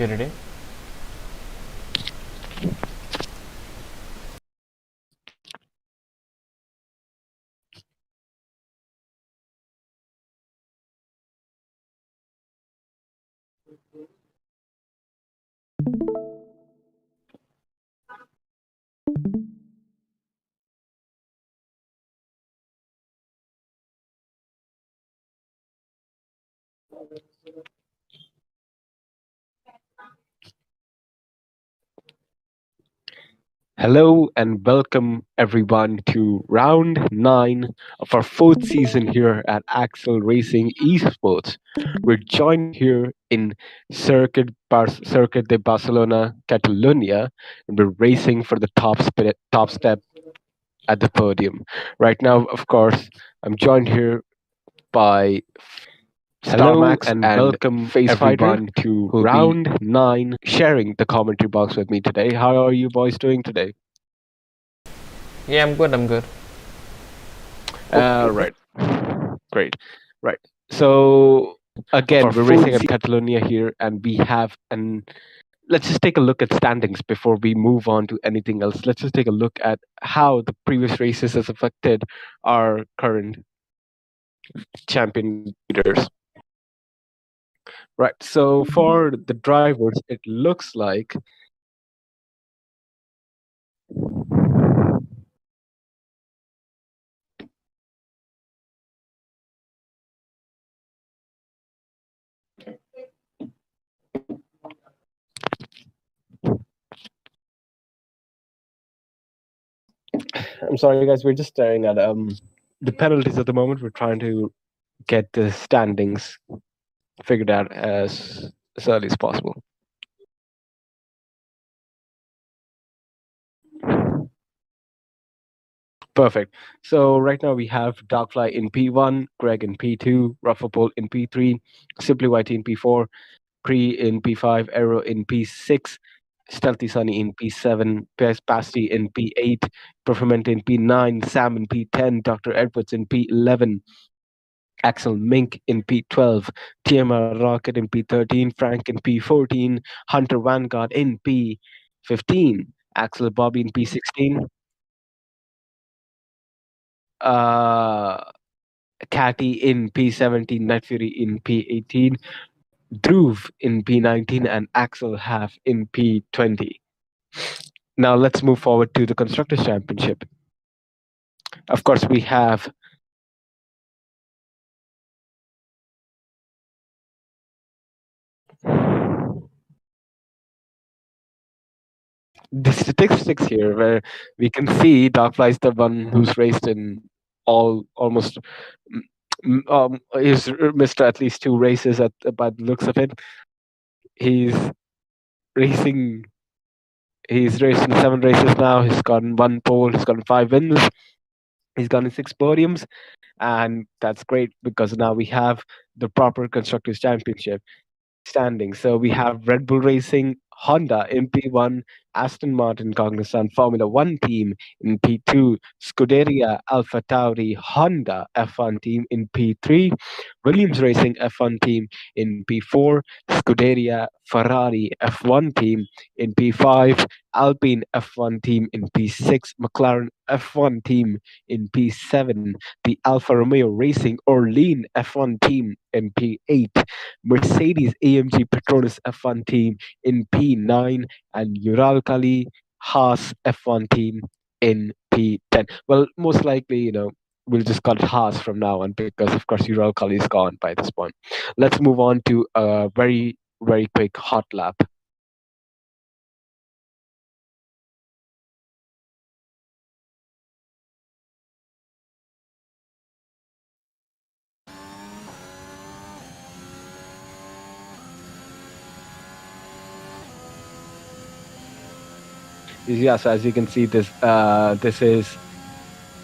Get ready. Hello and welcome everyone to round 9 of our fourth season here at Axxel Racing Esports. We're joined here in Circuit de Barcelona, Catalonia, and we're racing for the top step at the podium. Right now, of course, I'm joined here by Hello Starmax and and welcome Face Fighter, everyone to who'll be round 9. sharing the commentary box with me today. How are you boys doing today? Yeah, I'm good. I'm good. Right. Great. Right. So again, we're racing at Catalonia here, and we have an. Let's just take a look at standings before we move on to anything else. Let's just take a look at how the previous races has affected our current champion leaders. Right. So for the drivers, it looks like I'm sorry, guys. We're just staring at the penalties at the moment. We're trying to get the standings figured out as early as possible. Perfect. So right now we have Darkfly in P1, Greg in P2, Rufferpole in P3, Simply White in P4, Cree in P5, Arrow in P6, Stealthy Sunny in P7, Pasty in P8, Performant in P9, Sam in P10, Dr. Edwards in P11, Axel Mink in P12, TMR Rocket in P13, Frank in P14, Hunter Vanguard in P15, Axel Bobby in P16, uh, Catty in P17, Night Fury in P18, Dhruv in P19, and Axel Half in P20. Now let's move forward to the Constructors' Championship. Of course, we have the statistics here where we can see Darkfly is the one who's raced in almost he's missed at least 2 races by the looks of it. He's racing he's raced in 7 races now. He's gotten 1 pole, he's gotten 5 wins, he's gotten 6 podiums, and that's great because now we have the proper constructors championship standing. So we have Red Bull Racing, Honda in P1, Aston Martin Cognizant Formula One team in P2, Scuderia Alpha Tauri Honda F1 team in P3, Williams Racing F1 team in P4, Scuderia Ferrari F1 team in P5, Alpine F1 team in P6, McLaren F1 team in P7, the Alfa Romeo Racing Orlean F1 team in P8, Mercedes AMG Petronas F1 team in P9, and Uralkali Haas F1 team in P10. Well, most likely, we'll just call it Haas from now on because, of course, Uralkali is gone by this point. Let's move on to a very, very quick hot lap. Yeah, so as you can see, this is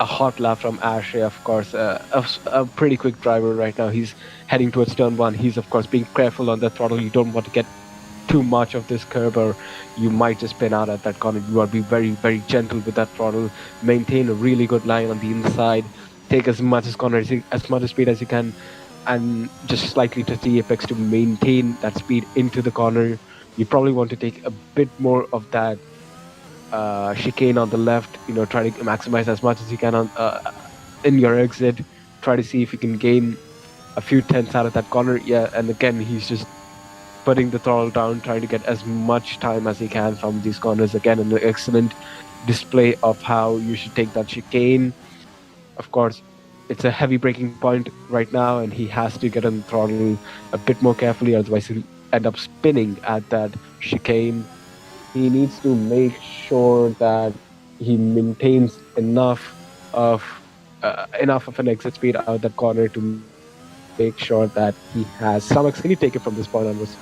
a hot lap from Ashley, of course, a pretty quick driver right now. He's heading towards turn 1. He's, of course, being careful on the throttle. You don't want to get too much of this curb or you might just spin out at that corner. You want to be very, very gentle with that throttle. Maintain a really good line on the inside. Take as much speed as you can, and just slightly touch the apex to maintain that speed into the corner. You probably want to take a bit more of that chicane on the left. Try to maximize as much as you can on in your exit. Try to see if you can gain a few tenths out of that corner. Yeah, and again, he's just putting the throttle down, trying to get as much time as he can from these corners. Again, an excellent display of how you should take that chicane. Of course, it's a heavy braking point right now, and he has to get on the throttle a bit more carefully, otherwise he'll end up spinning at that chicane. He needs to make sure that he maintains of enough of an exit speed out of that corner to make sure that he has some. Can you take it from this point onwards?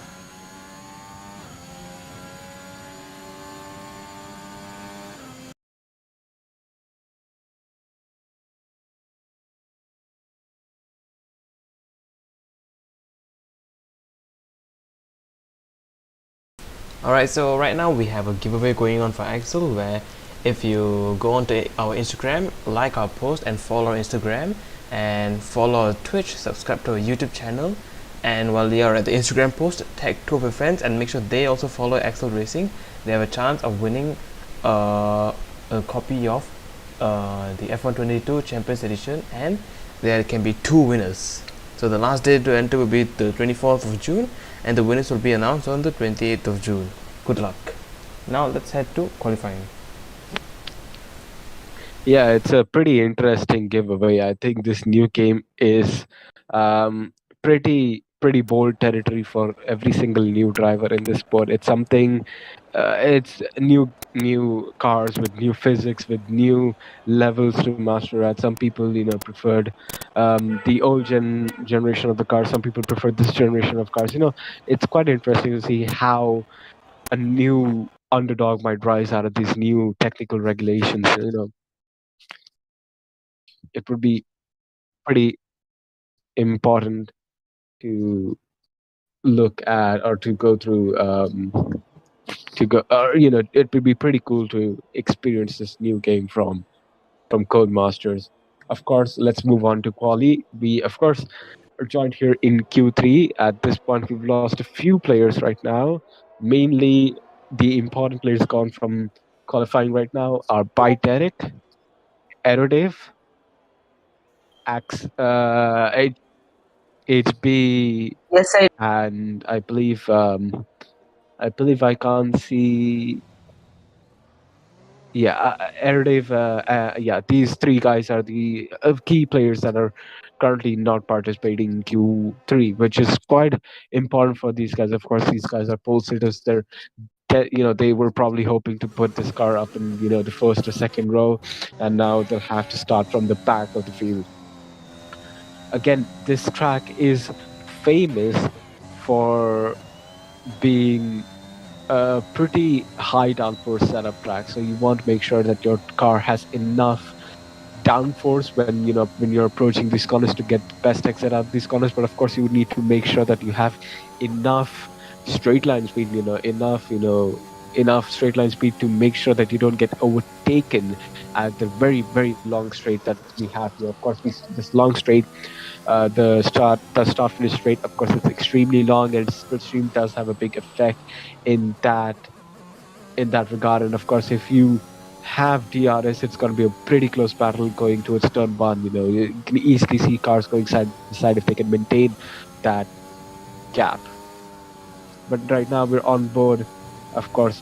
Alright, so right now we have a giveaway going on for Axxel, where if you go onto our Instagram, like our post and follow our Instagram, and follow our Twitch, subscribe to our YouTube channel, and while you are at the Instagram post, tag 2 of your friends and make sure they also follow Axxel Racing. They have a chance of winning a copy of the F122 Champions Edition, and there can be 2 winners. So the last day to enter will be the 24th of June, and the winners will be announced on the 28th of June. Good luck. Now let's head to qualifying. Yeah, it's a pretty interesting giveaway. I think this new game is pretty bold territory for every single new driver in this sport. It's something. It's new cars with new physics, with new levels to master at. Some people, preferred the old generation of the cars. Some people prefer this generation of cars. It's quite interesting to see how a new underdog might rise out of these new technical regulations. It would be pretty important to look at or to go through to go or it would be pretty cool to experience this new game from Codemasters. Of course, let's move on to quali. We of course are joined here in Q3. At this point, we've lost a few players right now. Mainly the important players gone from qualifying right now are by Derek, Aerodave, Ax HB, Yes, I and I believe I can't see. Yeah, Aerodave. Yeah, these 3 guys are the key players that are currently not participating in Q3, which is quite important for these guys. Of course, these guys are pole sitters. They were probably hoping to put this car up in the first or second row, and now they'll have to start from the back of the field. Again, this track is famous for being a pretty high downforce setup track. So you want to make sure that your car has enough downforce when you're approaching these corners to get the best exit out of these corners. But of course, you would need to make sure that you have enough straight line speed. Enough straight line speed to make sure that you don't get overtaken at the very very long straight that we have here. Of course, this long straight, the start finish straight, of course, it's extremely long, and split stream does have a big effect in that regard. And of course, if you have DRS, it's going to be a pretty close battle going towards turn 1. You can easily see cars going side by side if they can maintain that gap. But right now we're on board, of course,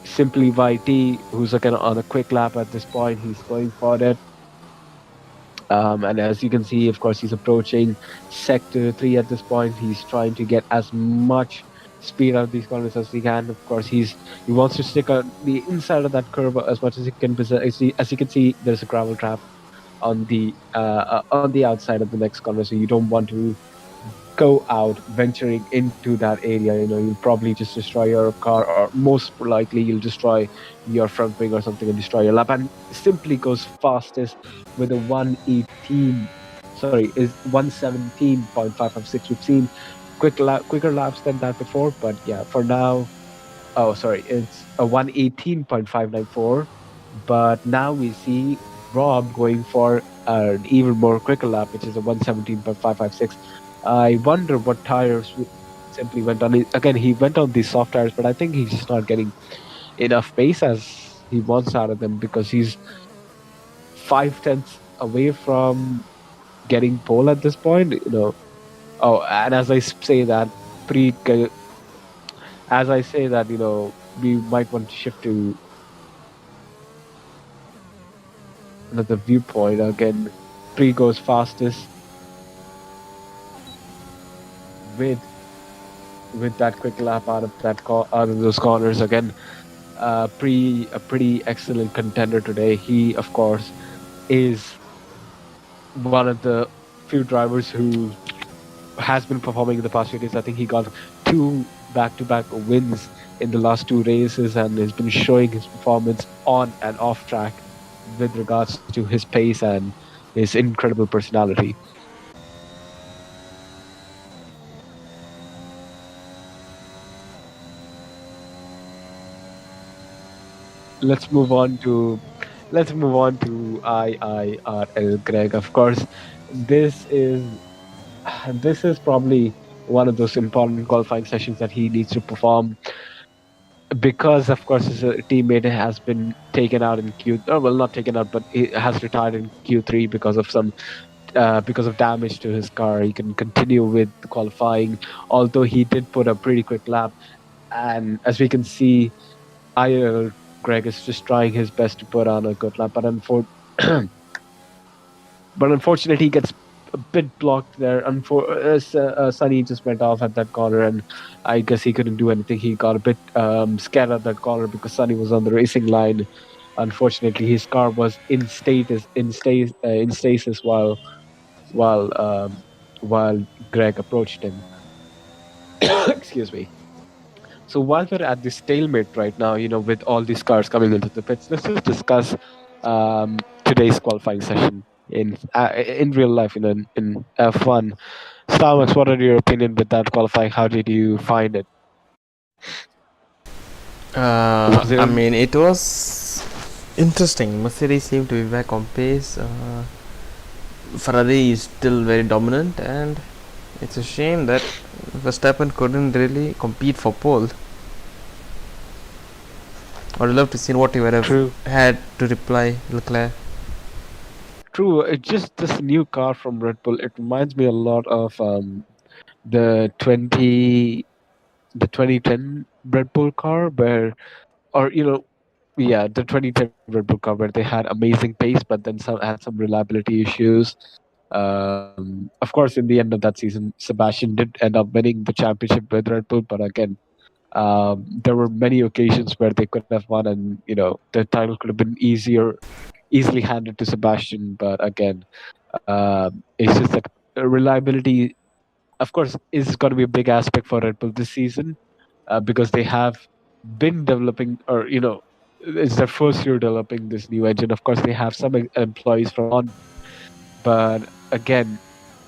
Simply YT, who's again on a quick lap at this point. He's going for it. And as you can see, of course, he's approaching sector 3 at this point. He's trying to get as much speed out of these corners as he can. Of course, he wants to stick on the inside of that curve as much as he can. As you can see, there's a gravel trap on the outside of the next corner, so you don't want to go out venturing into that area. You'll probably just destroy your car, or most likely you'll destroy your front wing or something and destroy your lap. And Simply goes fastest with a 117.556. We've seen quicker laps than that before, but yeah, for now, oh sorry, it's a 118.594. But now we see Rob going for an even more quicker lap, which is a 117.556. I wonder what tires simply went on. Again, he went on these soft tires, but I think he's just not getting enough pace as he wants out of them because he's 5 tenths away from getting pole at this point. Oh, and as I say that, pre as I say that, we might want to shift to another viewpoint again. Pre goes fastest with that quick lap out of those corners again. A pretty excellent contender today. He, of course, is one of the few drivers who has been performing in the past few days. I think he got 2 back-to-back wins in the last 2 races and has been showing his performance on and off track with regards to his pace and his incredible personality. Let's move on to IIRL Greg. Of course, this is this is probably one of those important qualifying sessions that he needs to perform because, of course, his teammate has been taken out in well, not taken out, but he has retired in Q3 because of damage to his car. He can continue with the qualifying, although he did put a pretty quick lap. And as we can see, Greg is just trying his best to put on a good lap, but unfortunately, he gets a bit blocked there. Sunny just went off at that corner, and I guess he couldn't do anything. He got a bit scared at that corner because Sunny was on the racing line. Unfortunately, his car was in stasis while while Greg approached him. Excuse me. So while we're at this stalemate right now, with all these cars coming into the pits, let's just discuss today's qualifying session in real life, in F1. Starbucks, what are your opinion with that qualifying? How did you find it? Was I it mean, it was interesting. Mercedes seemed to be back on pace. Ferrari is still very dominant, and it's a shame that Verstappen couldn't really compete for pole. I'd love to see what he would have true? had to reply Leclerc. True. It's just this new car from Red Bull. It reminds me a lot of the 2010 Red Bull car, or yeah, the 2010 Red Bull car where they had amazing pace, but then had some reliability issues. Of course, in the end of that season, Sebastian did end up winning the championship with Red Bull, but again, there were many occasions where they could have won, and the title could have been easily handed to Sebastian. But again, it's just that reliability, of course, is going to be a big aspect for Red Bull this season because they have been developing, or it's their first year developing this new engine. Of course, they have some employees from Honda, but again,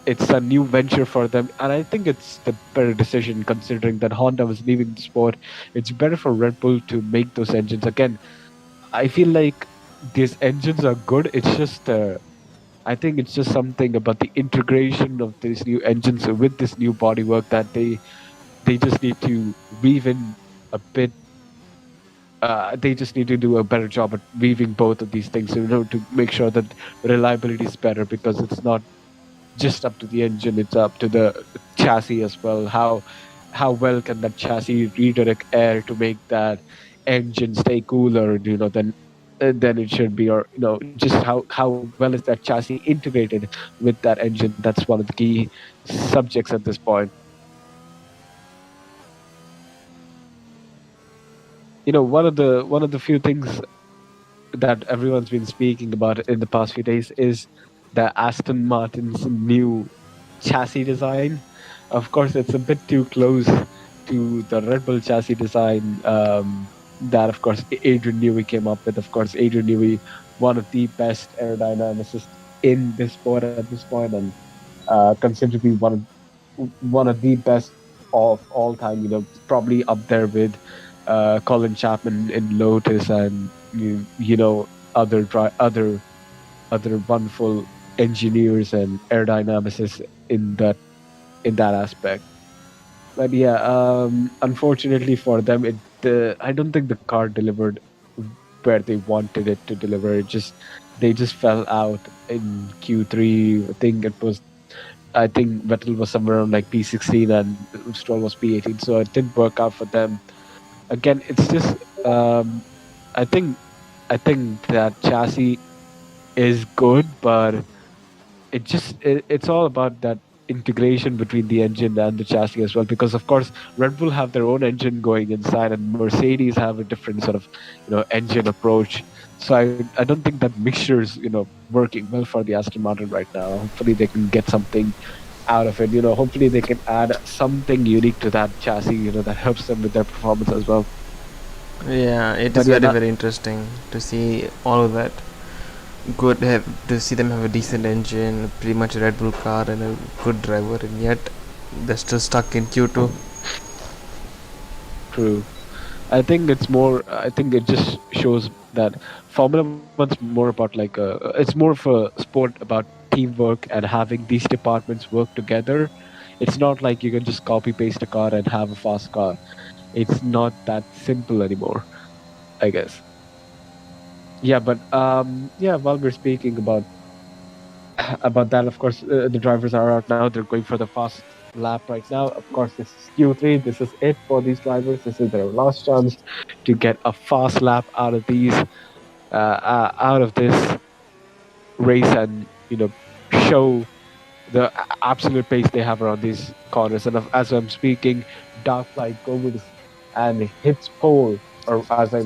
it's a new venture for them, and I think it's the better decision considering that Honda was leaving the sport. It's better for Red Bull to make those engines again. I feel like these engines are good. It's just I think it's just something about the integration of these new engines with this new bodywork that they just need to weave in a bit. They just need to do a better job at weaving both of these things, to make sure that reliability is better because it's not just up to the engine; it's up to the chassis as well. How well can that chassis redirect air to make that engine stay cooler? Than it should be, or just how well is that chassis integrated with that engine? That's one of the key subjects at this point. One of the few things that everyone's been speaking about in the past few days is the Aston Martin's new chassis design. Of course, it's a bit too close to the Red Bull chassis design that, of course, Adrian Newey came up with. Of course, Adrian Newey, one of the best aerodynamicists in this sport at this point, and considered to be one of the best of all time. Probably up there with Colin Chapman in Lotus and other wonderful engineers and aerodynamicists in that aspect. But yeah, unfortunately for them, I don't think the car delivered where they wanted it to deliver. They just fell out in Q3. I think Vettel was somewhere around like P16 and Stroll was P18, so it didn't work out for them. Again, it's just um, I think that chassis is good, but it's all about that integration between the engine and the chassis as well, because of course Red Bull have their own engine going inside and Mercedes have a different sort of engine approach. So I don't think that mixture is working well for the Aston Martin right now. Hopefully they can get something out of it. Hopefully they can add something unique to that chassis, that helps them with their performance as well. Yeah, it But is yeah, very not very interesting to see all of that. Good have to see them have a decent engine, pretty much a Red Bull car and a good driver, and yet they're still stuck in Q2. true. I think it just shows that Formula One's more about it's more of a sport about teamwork and having these departments work together. It's not like you can just copy paste a car and have a fast car. It's not that simple anymore, I guess. Yeah, but yeah, while we're speaking about that, of course, the drivers are out now. They're going for the fast lap right now. Of course, this is Q3. This is it for these drivers. This is their last chance to get a fast lap out of this race and show the absolute pace they have around these corners. And as I'm speaking, Darkfly goes and hits pole, or as I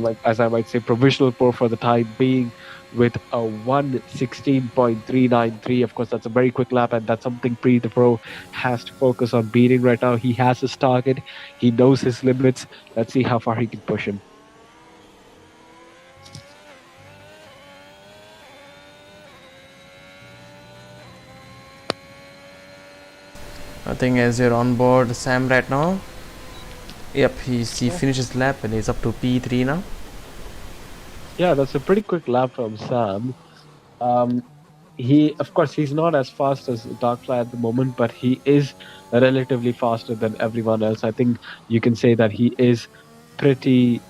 might say, provisional pole for the time being, with a 1:16.393. Of course, that's a very quick lap, and that's something Pre the Pro has to focus on beating right now. He has his target. He knows his limits. Let's see how far he can push him. I think as you're on board Sam right now, yep, he finishes lap and he's up to P3 now. Yeah, that's a pretty quick lap from Sam. Um, of course, he's not as fast as Darkfly at the moment, but he is relatively faster than everyone else. I think you can say that he is pretty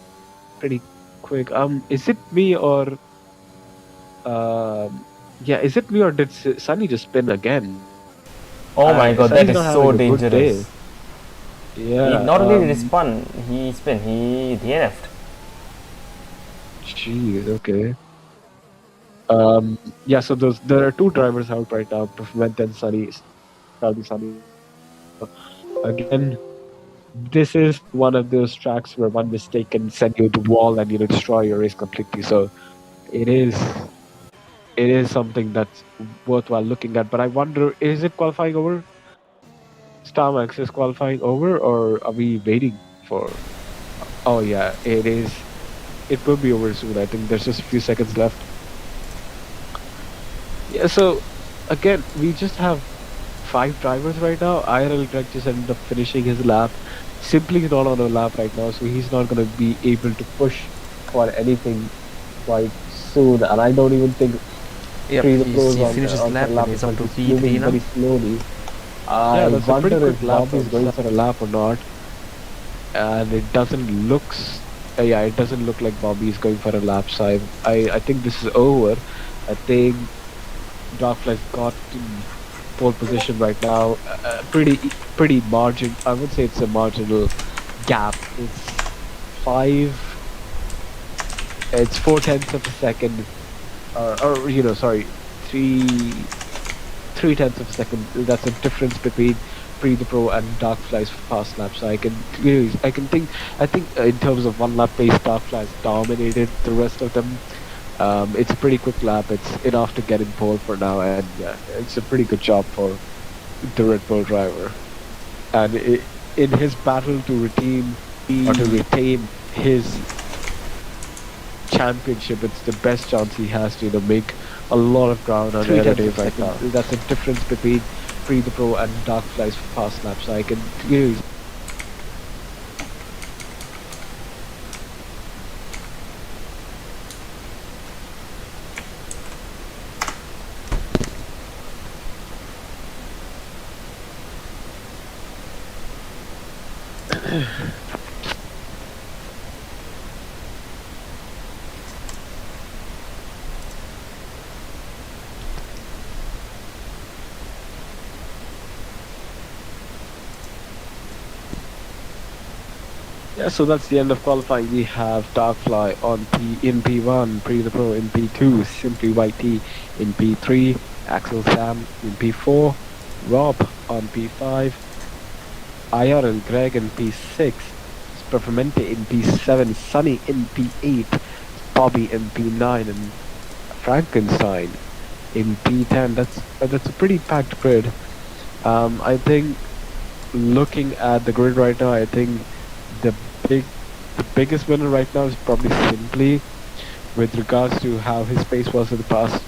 pretty quick. Is it me or yeah, is it me or did Sunny just spin again? Oh my god, that Sunny's is not having so a good day. dangerous. He Yeah. not only did he spun, he spin, he DNF'd. Jeez. Okay. Yeah. So there are two drivers out right now, Prevent and Sunny. Probably Sunny. Again, this is one of those tracks where one mistake can send you to wall and destroy your race completely. So it is something that's worthwhile looking at. But I wonder, is it qualifying over? Starmax is qualifying over, or are we waiting for? Oh yeah, it is. It will be over soon. I think there's just a few seconds left. Yeah. So again, we just have five drivers right now. IRL Greg just ended up finishing his lap. Simply is not on a lap right now, so he's not going to be able to push for anything quite soon. And I don't even think Yep, Three the Pros he finishes on lap for a and lap he's up because to he's P3 moving now. very slowly. Yeah, I that's a pretty wonder quick if lap Bob is from going Sam. for a lap or not. And it doesn't yeah, it doesn't look like Bobby is going for a lap. So I think this is over. I think Darkfly's got in pole position right now. Pretty margin. I would say it's a marginal gap. Five. It's 4/10 of a second, or sorry, three 3/10 of a second. That's the difference between Pre the Pro and Darkfly's fast lap. So I think in terms of one lap pace, Darkfly's dominated the rest of them. It's a pretty quick lap. It's enough to get in pole for now, and yeah, it's a pretty good job for the Red Bull driver. And in his battle to retain his championship, it's the best chance he has to make a lot of ground on the day right now. That's the difference between Pre the Pro and Darkfly's fast lap. So I can Yeah, so that's the end of qualifying. We have Darkfly on in P1, Pre the Pro in P2, Simply YT in P3, Axel Sam in P4, Rob on P5, IR and Greg in P6, Performante in P7, Sunny in P8, Bobby in P9, and Frankenstein in P10. That's a pretty packed grid. I think looking at the grid right now, I think the big the biggest winner right now is probably Simply with regards to how his pace was in the past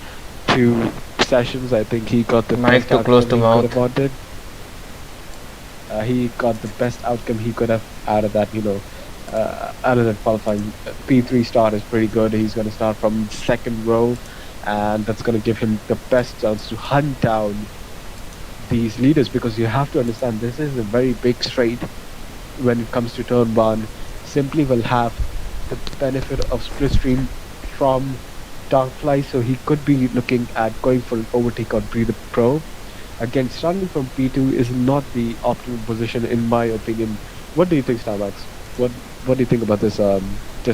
two sessions. I think he got the Mic best too close outcome to he could mouth. have wanted. He got the best outcome he could have out of that, out of that qualifying. P3 start is pretty good. He's going to start from second row, and that's going to give him the best chance to hunt down these leaders, because you have to understand this is a very big straight when it comes to turn one. Simply will have the benefit of split stream from Darkfly, so he could be looking at going for an overtake on Pre the Pro. Again, starting from P2 is not the optimal position in my opinion. What do you think, Starmax? What do you think about this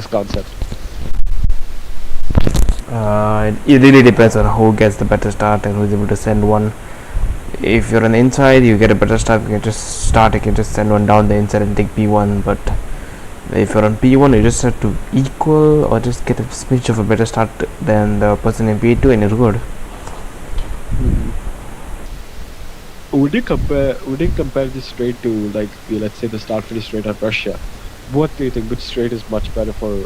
concept? It really depends on who gets the better start and who's able to send one. If you're on the inside, you get a better start. You can just start. You can just send one down the inside and take P1. But if you're on P1, you just have to equal or just get a smidge of a better start than the person in P2, and you're good. Would you compare this straight to, like, let's say the start finish straight at Russia? What do you think? Which straight is much better for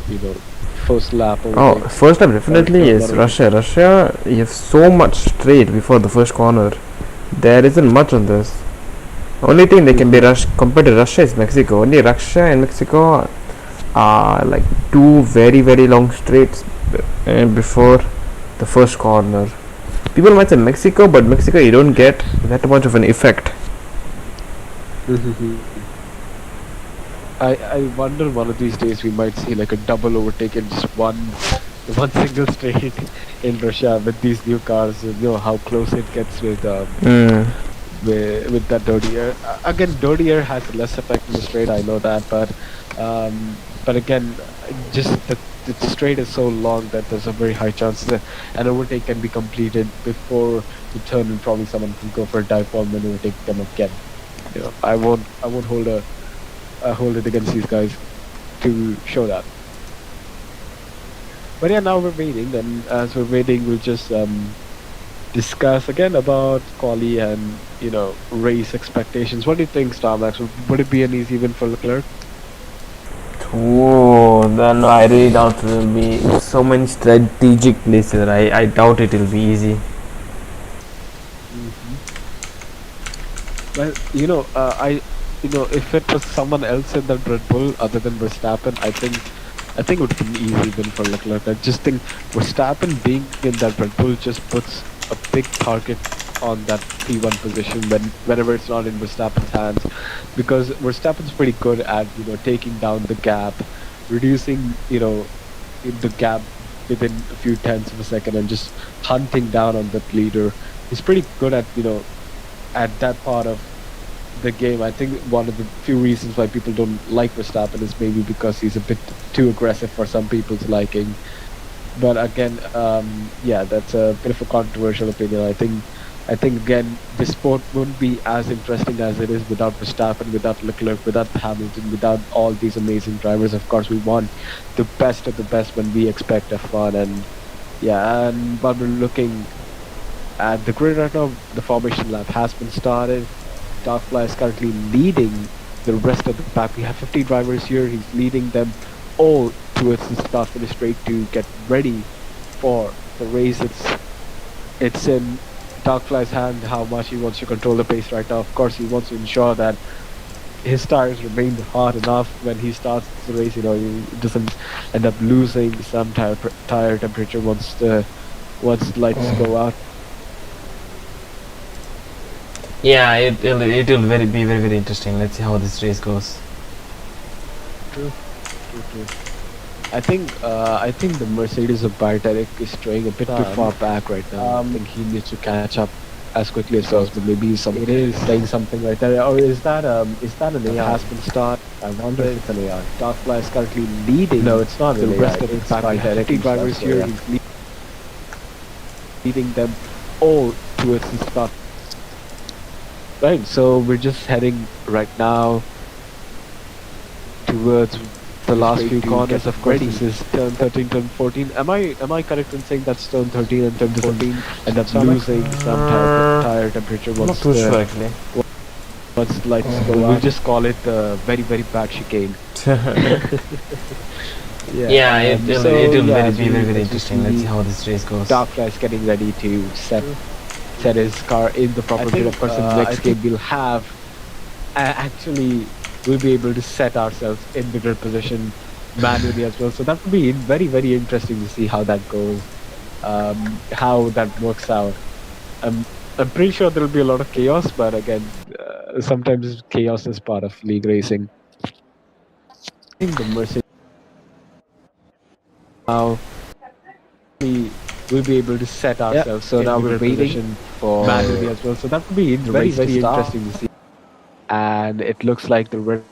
first lap? Oh, first lap definitely is Russia. Russia, you have so much straight before the first corner. There isn't much on this. Only thing they can be compared to Russia is Mexico. Only Russia and Mexico are like two very very long straights before the first corner. People might say Mexico, but Mexico you don't get that much of an effect. I wonder one of these days we might see like a double overtake in just one single straight in Russia with these new cars. You know how close it gets with that dirty air. Again, dirty air has less effect in the straight. I know that, but again, just the straight is so long that there's a very high chance that an overtake can be completed before the turn, and probably someone can go for a dive bomb and overtake them again. I won't hold it against these guys to show that. But yeah, now we're waiting, and as we're waiting, we'll just discuss again about quali and race expectations. What do you think, Starmax? Would it be an easy win for Leclerc? Oh, then I really doubt there will be so many strategic places. I doubt it will be easy. Well, if it was someone else in that Red Bull other than Verstappen, I think it would be an easy win for Leclerc. I just think Verstappen being in that Red Bull just puts a big target on that P1 position whenever it's not in Verstappen's hands, because Verstappen's pretty good at taking down the gap, reducing the gap within a few tenths of a second, and just hunting down on that leader. He's pretty good at at that part of the game. I think one of the few reasons why people don't like Verstappen is maybe because he's a bit too aggressive for some people's liking. But again, yeah, that's a bit of a controversial opinion. I think again, the sport wouldn't be as interesting as it is without Verstappen, without Leclerc, without Hamilton, without all these amazing drivers. Of course, we want the best of the best when we expect F1, and yeah, and but we're looking at the grid right now. The formation lap has been started. Darkfly is currently leading the rest of the pack. We have 50 drivers here. He's leading them all towards the start finish straight to get ready for the race. It's in Darkfly's hand how much he wants to control the pace right now. Of course, he wants to ensure that his tires remain hot enough when he starts the race. He doesn't end up losing some tire temperature once the lights go out. Yeah, it will be very very interesting. Let's see how this race goes. True, true, true. I think the Mercedes of Bartek is straying a bit too far back right now. I think he needs to catch up as quickly as possible. Maybe It is playing something right there, or is that an that AI? has been started. I wonder if it's an AI. Darkfly is currently leading No, it's not the an AI. rest of the It's pack. We have Bartek 50 himself. drivers So here. yeah. He's leading them all towards the start. Right. So we're just heading right now towards The last straight few to corners, get of course, ready. this is Turn 13, turn 14. Am I correct in saying that's turn 13 and turn 14 end up Tarmac? losing some tire temperature I'm not too sure actually. once the lights go we'll out? Just call it very very bad chicane. Yeah, it'll so, be as very, we very interesting. Let's see how this race goes. Darkfly is getting ready to set his car in the proper gear. Of course, in the next game we'll have actually we'll be able to set ourselves in the grid position manually as well. So that will be very very interesting to see how that goes, how that works out. I'm pretty sure there will be a lot of chaos, but again, sometimes chaos is part of league racing. I think the Mercedes now we'll be able to set ourselves so in now the we're grid waiting position for manually as well. So that will be the very race to very start. interesting to see. And it looks like the red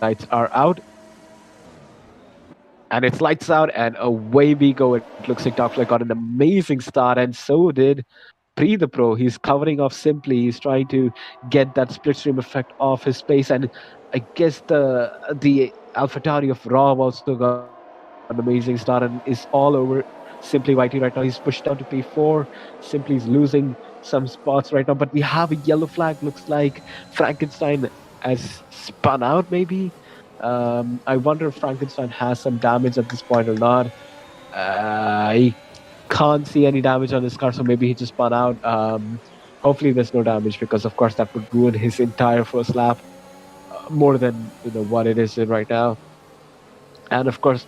lights are out. And it's lights out, and away we go. It looks like Darkfly got an amazing start, and so did the Pro. He's covering off simply. He's trying to get that split stream effect off his pace, and I guess the AlphaTauri of Rob also got an amazing start and is all over Simply Whitey right now. He's pushed down to P4. Simply's losing some spots right now, but we have a yellow flag. Looks like Frankenstein has spun out, maybe. I wonder if Frankenstein has some damage at this point or not. I can't see any damage on his car, so maybe he just spun out. Hopefully, there's no damage because, of course, that would ruin his entire first lap more than what it is right now. And of course,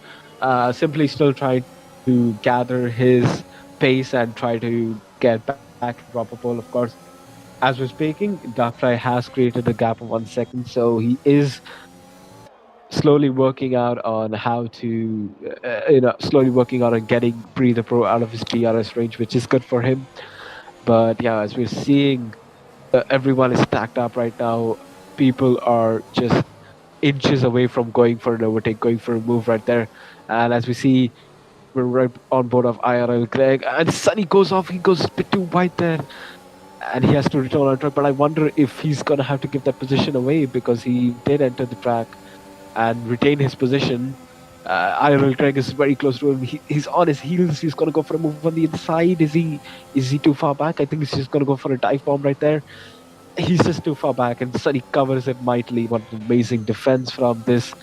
simply still trying to gather his pace and try to get back to proper pole. Of course, as we're speaking, Darkfly has created a gap of 1 second, so he is slowly working out on how to, slowly working out on getting Breather Pro out of his DRS range, which is good for him. But yeah, as we're seeing, everyone is stacked up right now. People are just inches away from going for an overtake, going for a move right there. And as we see, we're right on board of IRL Greg, and Sunny goes off. He goes a bit too wide there, and he has to return on track. But I wonder if he's gonna have to give that position away because he did enter the track and retain his position. IRL Craig is very close to him. He's on his heels. He's gonna go for a move on the inside. Is he too far back? I think he's just gonna go for a dive bomb right there. He's just too far back, and Sunny covers it mightily. What an amazing defense from this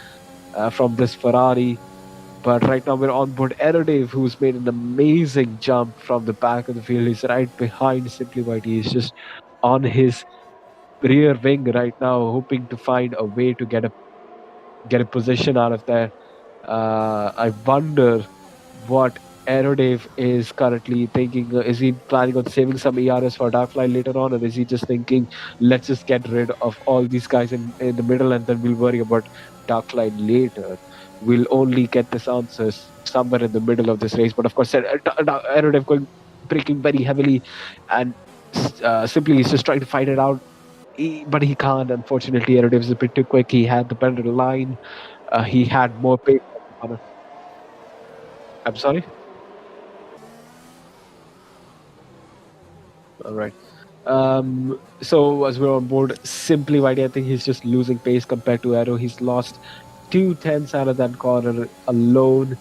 Ferrari. But right now we're on board Aerodave, who's made an amazing jump from the back of the field. He's right behind Simply White. He's just on his rear wing right now, hoping to find a way to get a position out of there. I wonder what Aerodave is currently thinking. Is he planning on saving some ERS for Darkfly later on, or is he just thinking, let's just get rid of all these guys in the middle and then we'll worry about Darkfly later? We'll only get this answer somewhere in the middle of this race. But of course, Aerodave braking very heavily, and simply he's just trying to fight it out. But he can't, unfortunately. Aerodave is a bit too quick. He had the better line. He had more pace. I'm sorry. All right. So as we're on board, Simply Whitey, I think he's just losing pace compared to Arrow. He's lost 2 tenths out of that corner alone.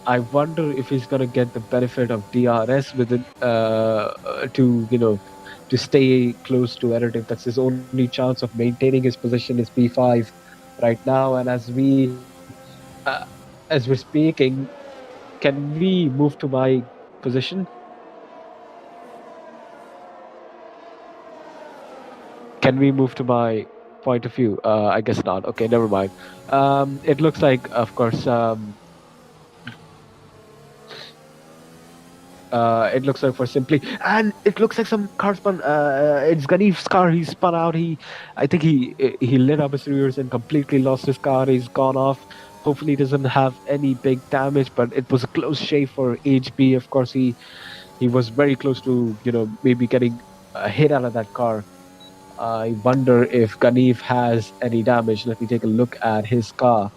I wonder if he's gonna get the benefit of DRS within to stay close to Errative. That's his only chance of maintaining his position is P5 right now. And uh, as we're speaking, can we move to my position? Can we move to my point of view? I guess not. Okay, never mind. It looks like, of course, it looks like for Simply, and it looks like some car spun. It's Ganif's car. He spun out. I think he lit up his rears and completely lost his car. He's gone off. Hopefully, he doesn't have any big damage, but it was a close shave for HB. Of course, he was very close to maybe getting a hit out of that car. I wonder if Ganif has any damage. Let me take a look at his car.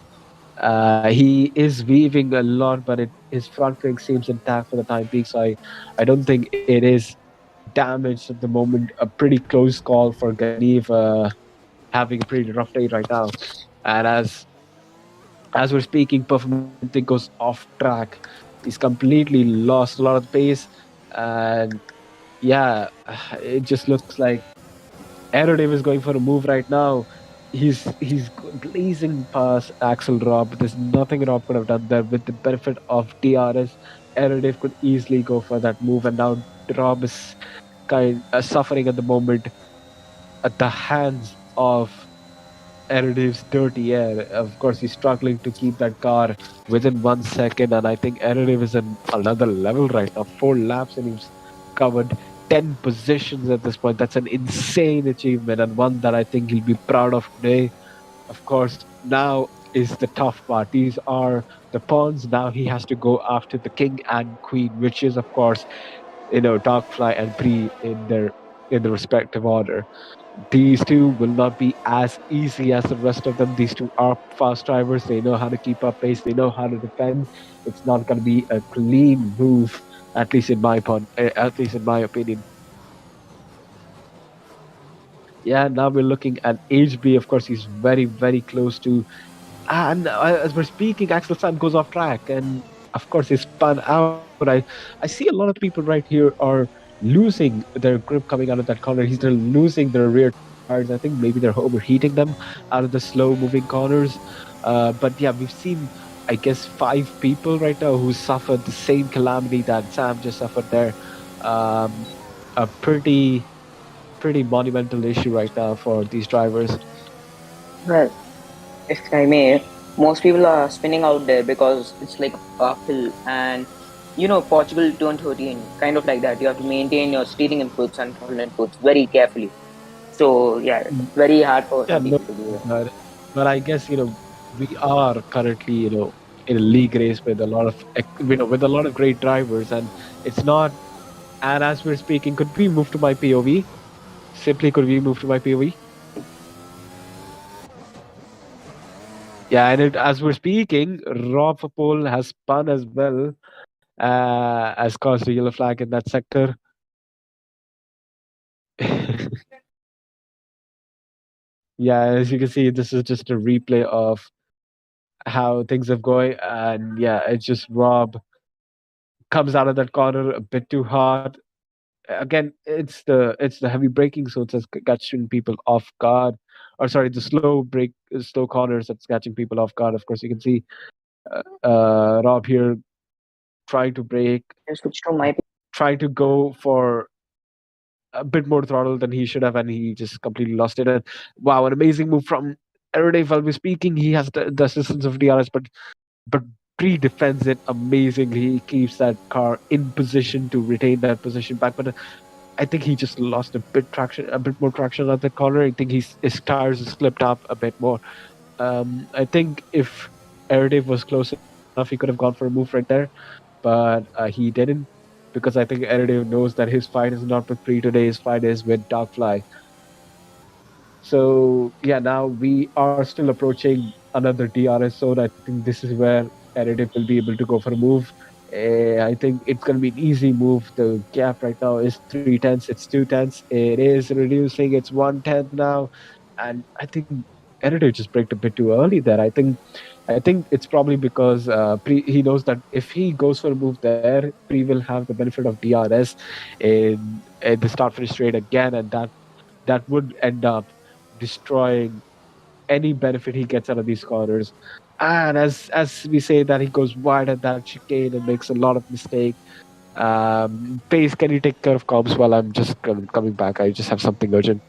He is weaving a lot, but his front wing seems intact for the time being. So I don't think it is damaged at the moment. A pretty close call for Ganif, having a pretty rough day right now. And as we're speaking, Performante goes off track. He's completely lost a lot of the pace, and yeah, it just looks like Aerodave is going for a move right now. He's blazing past Axel Rob. There's nothing Rob could have done there. With the benefit of DRS, Aerodave could easily go for that move, and now Rob is suffering at the moment at the hands of Eredive's dirty air. Of course, he's struggling to keep that car within 1 second, and I think Eredive is in another level right now. 4 laps, and he's covered 10 positions at this point. That's an insane achievement, and one that I think he'll be proud of today. Of course, now is the tough part. These are the pawns. Now he has to go after the king and queen, which is, of course, Darkfly and Bree in the respective order. These two will not be as easy as the rest of them. These two are fast drivers. They know how to keep up pace. They know how to defend. It's not going to be a clean move, at least in my opinion. Yeah, now we're looking at HB. Of course, he's very, very close to. And as we're speaking, Axel Sand goes off track, and of course, he's spun out. I see a lot of people right here are losing their grip coming out of that corner. They're losing their rear tires. I think maybe they're overheating them out of the slow moving corners. But yeah, we've seen, I guess, 5 people right now who suffered the same calamity that Sam just suffered there. Um, a pretty monumental issue right now for these drivers. Well, if I may, most people are spinning out there because it's like uphill, and Portugal turn 13, kind of like that. You have to maintain your steering inputs and throttle inputs very carefully. So yeah, it's very hard for Yeah, some no, people to do that. but I guess we are currently in a league race with a lot of with a lot of great drivers, and it's not. And as we're speaking, could we move to my POV? Simply, could we move to my POV? Yeah, and as we're speaking, Rob Fapol has spun as well, as caused a yellow flag in that sector. Yeah, as you can see, this is just a replay of how things are going, and yeah, it's just Rob comes out of that corner a bit too hard. Again, it's the heavy braking, so it's just catching people off guard. Or sorry, the slow corners that's catching people off guard. Of course, you can see Rob here trying to brake, Just switch to my. trying to go for a bit more throttle than he should have, and he just completely lost it. And wow, an amazing move from Erode. While we're speaking, he has the assistance of DRS, but Pre defends it amazingly. He keeps that car in position to retain that position back. But I think he just lost a bit more traction at the corner. I think his tires slipped up a bit more. I think if Erode was close enough, he could have gone for a move right there, but he didn't, because I think Erode knows that his fight is not with Pre today. His fight is with Darkfly. So yeah, now we are still approaching another DRS zone. I think this is where Eredive will be able to go for a move. I think it's going to be an easy move. The gap right now is 3/10. It's 2/10. It is reducing. It's 1/10 now, and I think Eredive just braked a bit too early there. I think it's probably because he knows that if he goes for a move there, Pre will have the benefit of DRS in the start finish straight again, and that would end up destroying any benefit he gets out of these corners. And as we say that, he goes wide at that chicane and makes a lot of mistake. Pace, can you take care of comms while I'm just coming back? I just have something urgent.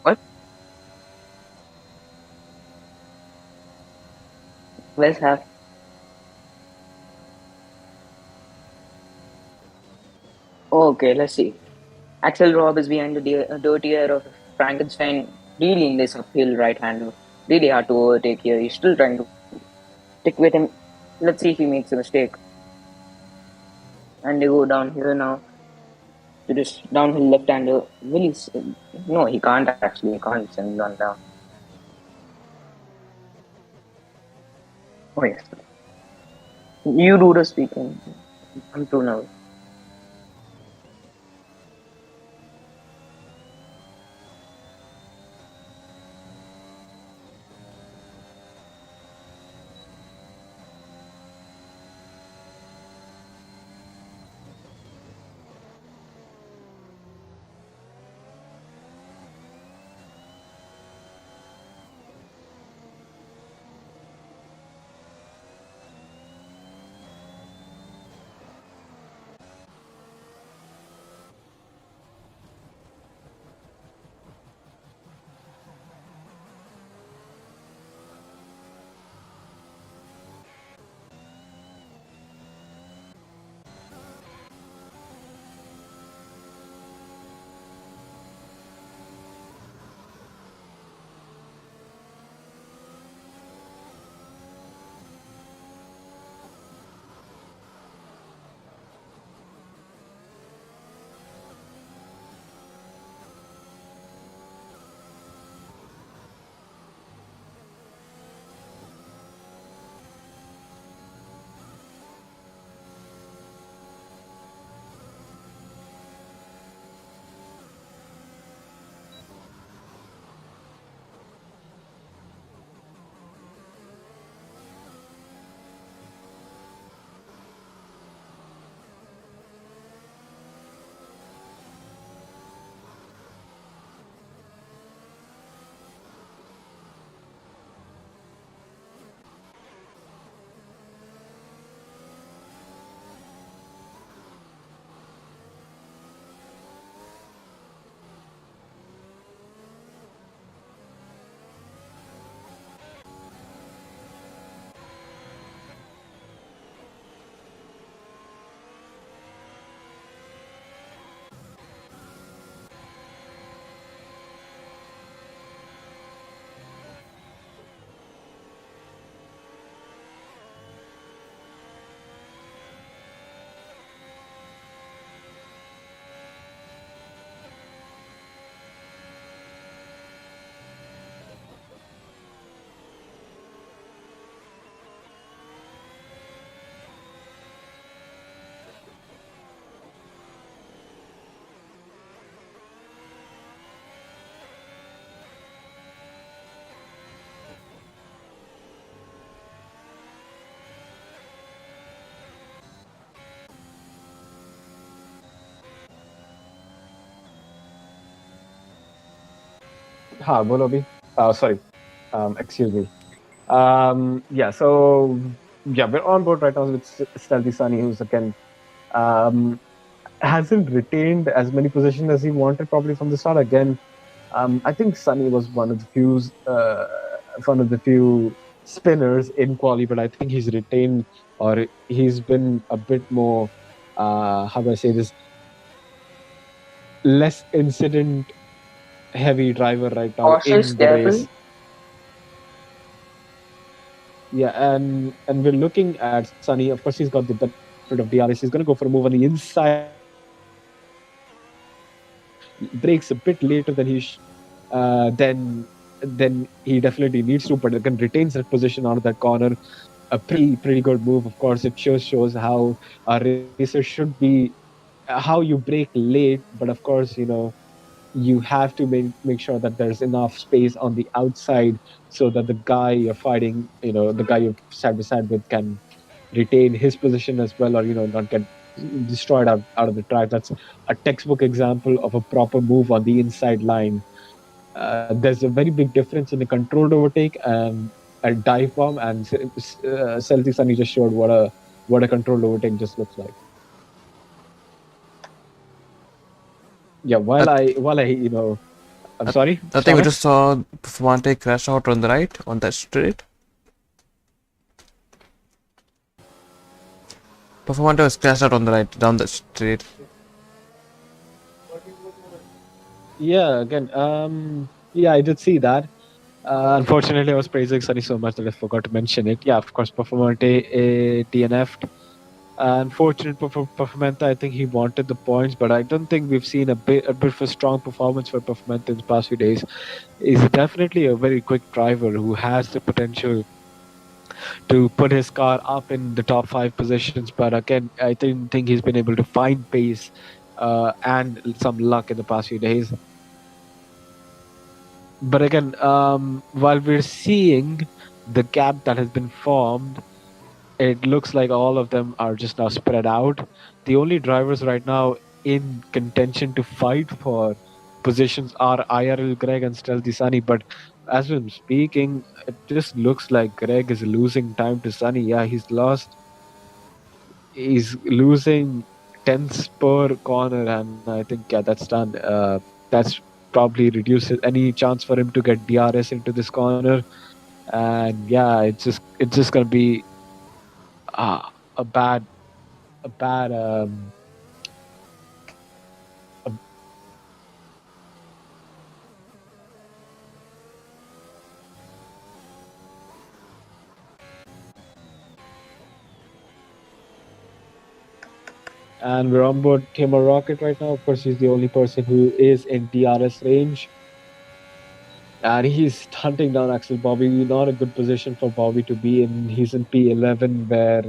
What? Let's have. Okay, let's see. Axel Robb is behind the dirty air of Frankenstein, really in this uphill right hander. Really hard to overtake here. He's still trying to stick with him. Let's see if he makes a mistake. And they go down here now to this downhill left hander. Will he? No, he can't actually. He can't send one down. Oh, yes. You do the speaking. I'm too nervous. हाँ बोलो अभी sorry excuse me yeah so yeah we're on board right now with Stealthy Sunny who's again um, hasn't retained as many positions as he wanted probably from the start again. I think Sunny was one of the few spinners in quali, but I think he's retained or he's been a bit more how do I say this, less incident heavy driver right now Cautious, in the careful. race. Yeah, and we're looking at Sunny. Of course, he's got the benefit of DRS. He's going to go for a move on the inside. Breaks a bit later than then he definitely needs to, but again retains that position out of that corner. A pretty good move. Of course, it shows how a racer should be, how you break late. But of course, you have to make sure that there's enough space on the outside so that the guy you're fighting, the guy you're side by side with, can retain his position as well, or not get destroyed out of the track. That's a textbook example of a proper move on the inside line. There's a very big difference in a controlled overtake and a dive bomb, and Celtic Sunny just showed what a controlled overtake just looks like. Yeah, I'm sorry. I think we just saw Performante crash out on the right on that straight. Performante was crashed out on the right down that straight. Yeah, again, yeah, I did see that. Unfortunately, I was praising Sunny so much that I forgot to mention it. Yeah, of course, Performante DNF'd. Unfortunate for Performante. I think he wanted the points, but I don't think we've seen a bit of a strong performance for Performante in the past few days. He's definitely a very quick driver who has the potential to put his car up in the top five positions. But again, I didn't think he's been able to find pace and some luck in the past few days. But again, while we're seeing the gap that has been formed, it looks like all of them are just now spread out. The only drivers right now in contention to fight for positions are IRL Greg and Stealthy Sunny. But as we're speaking, it just looks like Greg is losing time to Sunny. Yeah, he's losing tenths per corner, and I think yeah, that's done. That's probably reduces any chance for him to get DRS into this corner, and yeah, it's just gonna be uh, a bad a bad a, and we're on board Timor Rocket right now. Of course, he's the only person who is in DRS range. And he's hunting down Axel Bobby. Not a good position for Bobby to be in. He's in P11 where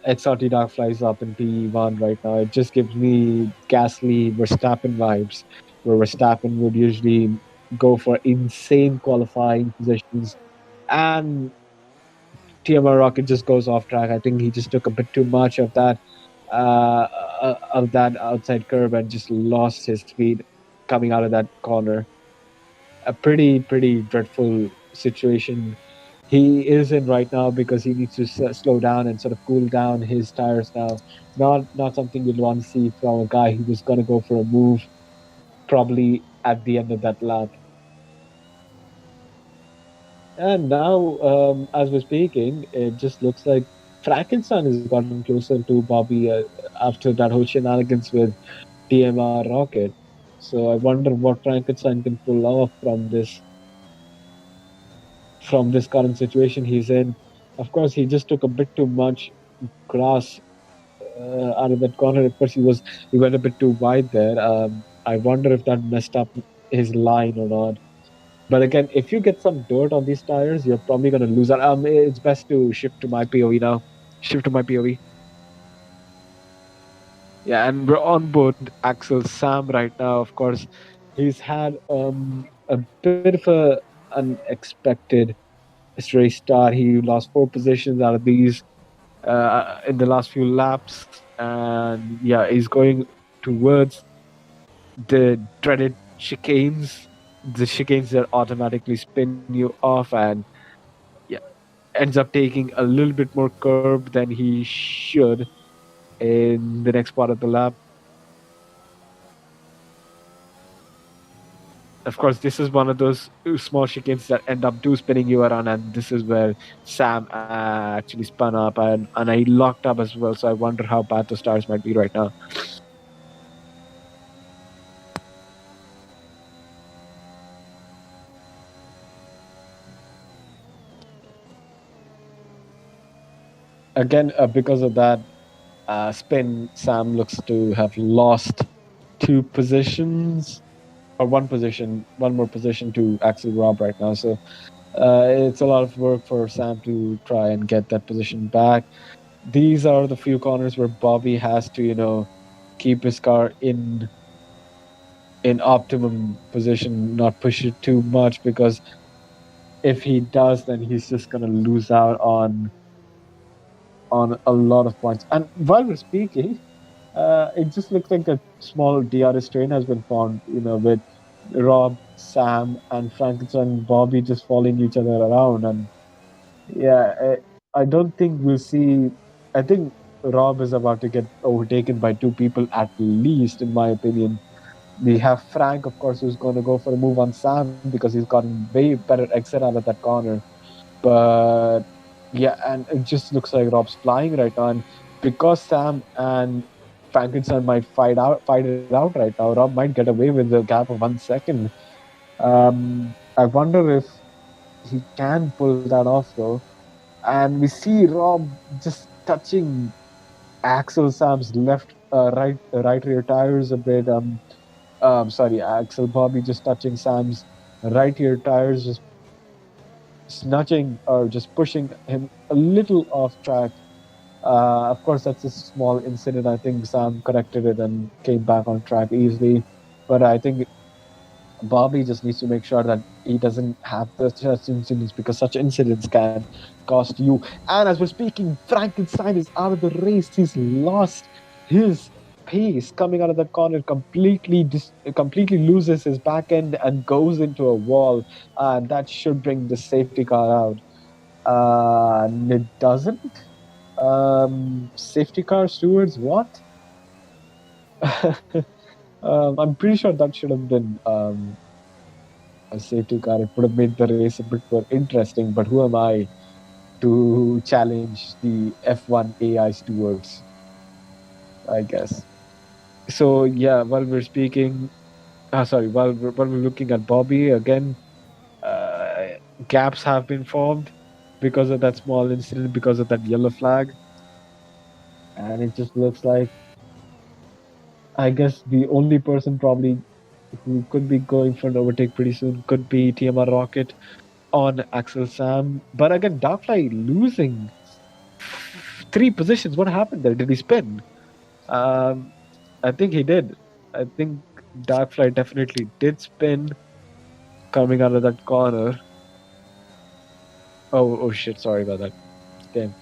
XRT Dark flies up in P1 right now. It just gives me Gasly Verstappen vibes, where Verstappen would usually go for insane qualifying positions, and TMR Rocket just goes off track. I think he just took a bit too much of that outside curve and just lost his speed coming out of that corner. A pretty dreadful situation he is in right now because he needs to slow down and sort of cool down his tires now. Not something you'd want to see from a guy who was going to go for a move probably at the end of that lap. And now, as we're speaking, it just looks like Frankenstein has gotten closer to Bobby after that whole shenanigans with DMR Rocket. So I wonder what Frankenstein can pull off from this current situation he's in. Of course, he just took a bit too much grass out of that corner. Of course, he went a bit too wide there. I wonder if that messed up his line or not. But again, if you get some dirt on these tires, you're probably going to lose out. It's best to shift to my POV now. Shift to my POV. Yeah, and we're on board Axel Sam right now. Of course, he's had a bit of a unexpected race start. He lost 4 positions out of these in the last few laps, and yeah, he's going towards the dreaded chicanes. The chicanes that automatically spin you off, and yeah, ends up taking a little bit more curb than he should in the next part of the lap. Of course, this is one of those small chicanes that end up spinning you around, and this is where Sam actually spun up, and I locked up as well. So I wonder how bad the stars might be right now. Again, because of that spin, Sam looks to have lost 2 positions or 1 position, one more position to Axel Rob right now. So it's a lot of work for Sam to try and get that position back. These are the few corners where Bobby has to, keep his car in optimum position, not push it too much, because if he does, then he's just gonna lose out on a lot of points. And while we're speaking, it just looks like a small DRS train has been formed, with Rob, Sam, and Frankenstein and Bobby just following each other around. And yeah, I don't think we'll see. I think Rob is about to get overtaken by 2 people at least, in my opinion. We have Frank, of course, who's going to go for a move on Sam because he's gotten way better exit out of that corner. But yeah, and it just looks like Rob's flying right now. And because Sam and Frankenstein might fight it out right now. Rob might get away with the gap of 1 second. I wonder if he can pull that off though. And we see Rob just touching Axel Sam's right rear tires a bit. Sorry, Axel Bobby just touching Sam's right rear tires, just snatching or just pushing him a little off track. Of course, that's a small incident. I think Sam corrected it and came back on track easily. But I think Bobby just needs to make sure that he doesn't have such incidents, because such incidents can cost you. And as we're speaking, Frankenstein is out of the race. He's lost his pace coming out of the corner, completely loses his back end and goes into a wall. And that should bring the safety car out. And it doesn't. Safety car stewards, what? I'm pretty sure that should have been a safety car. It would have made the race a bit more interesting. But who am I to challenge the F1 AI stewards? I guess. So yeah, while we're speaking, while we're looking at Bobby again, uh, gaps have been formed because of that small incident, because of that yellow flag, and it just looks like, I guess, the only person probably who could be going for an overtake pretty soon could be TMR Rocket on Axel Sam. But again, Darkfly losing 3 positions. What happened there? Did he spin? Um, I think he did. I think Darkfly definitely did spin coming out of that corner. Oh shit! Sorry about that. Damn.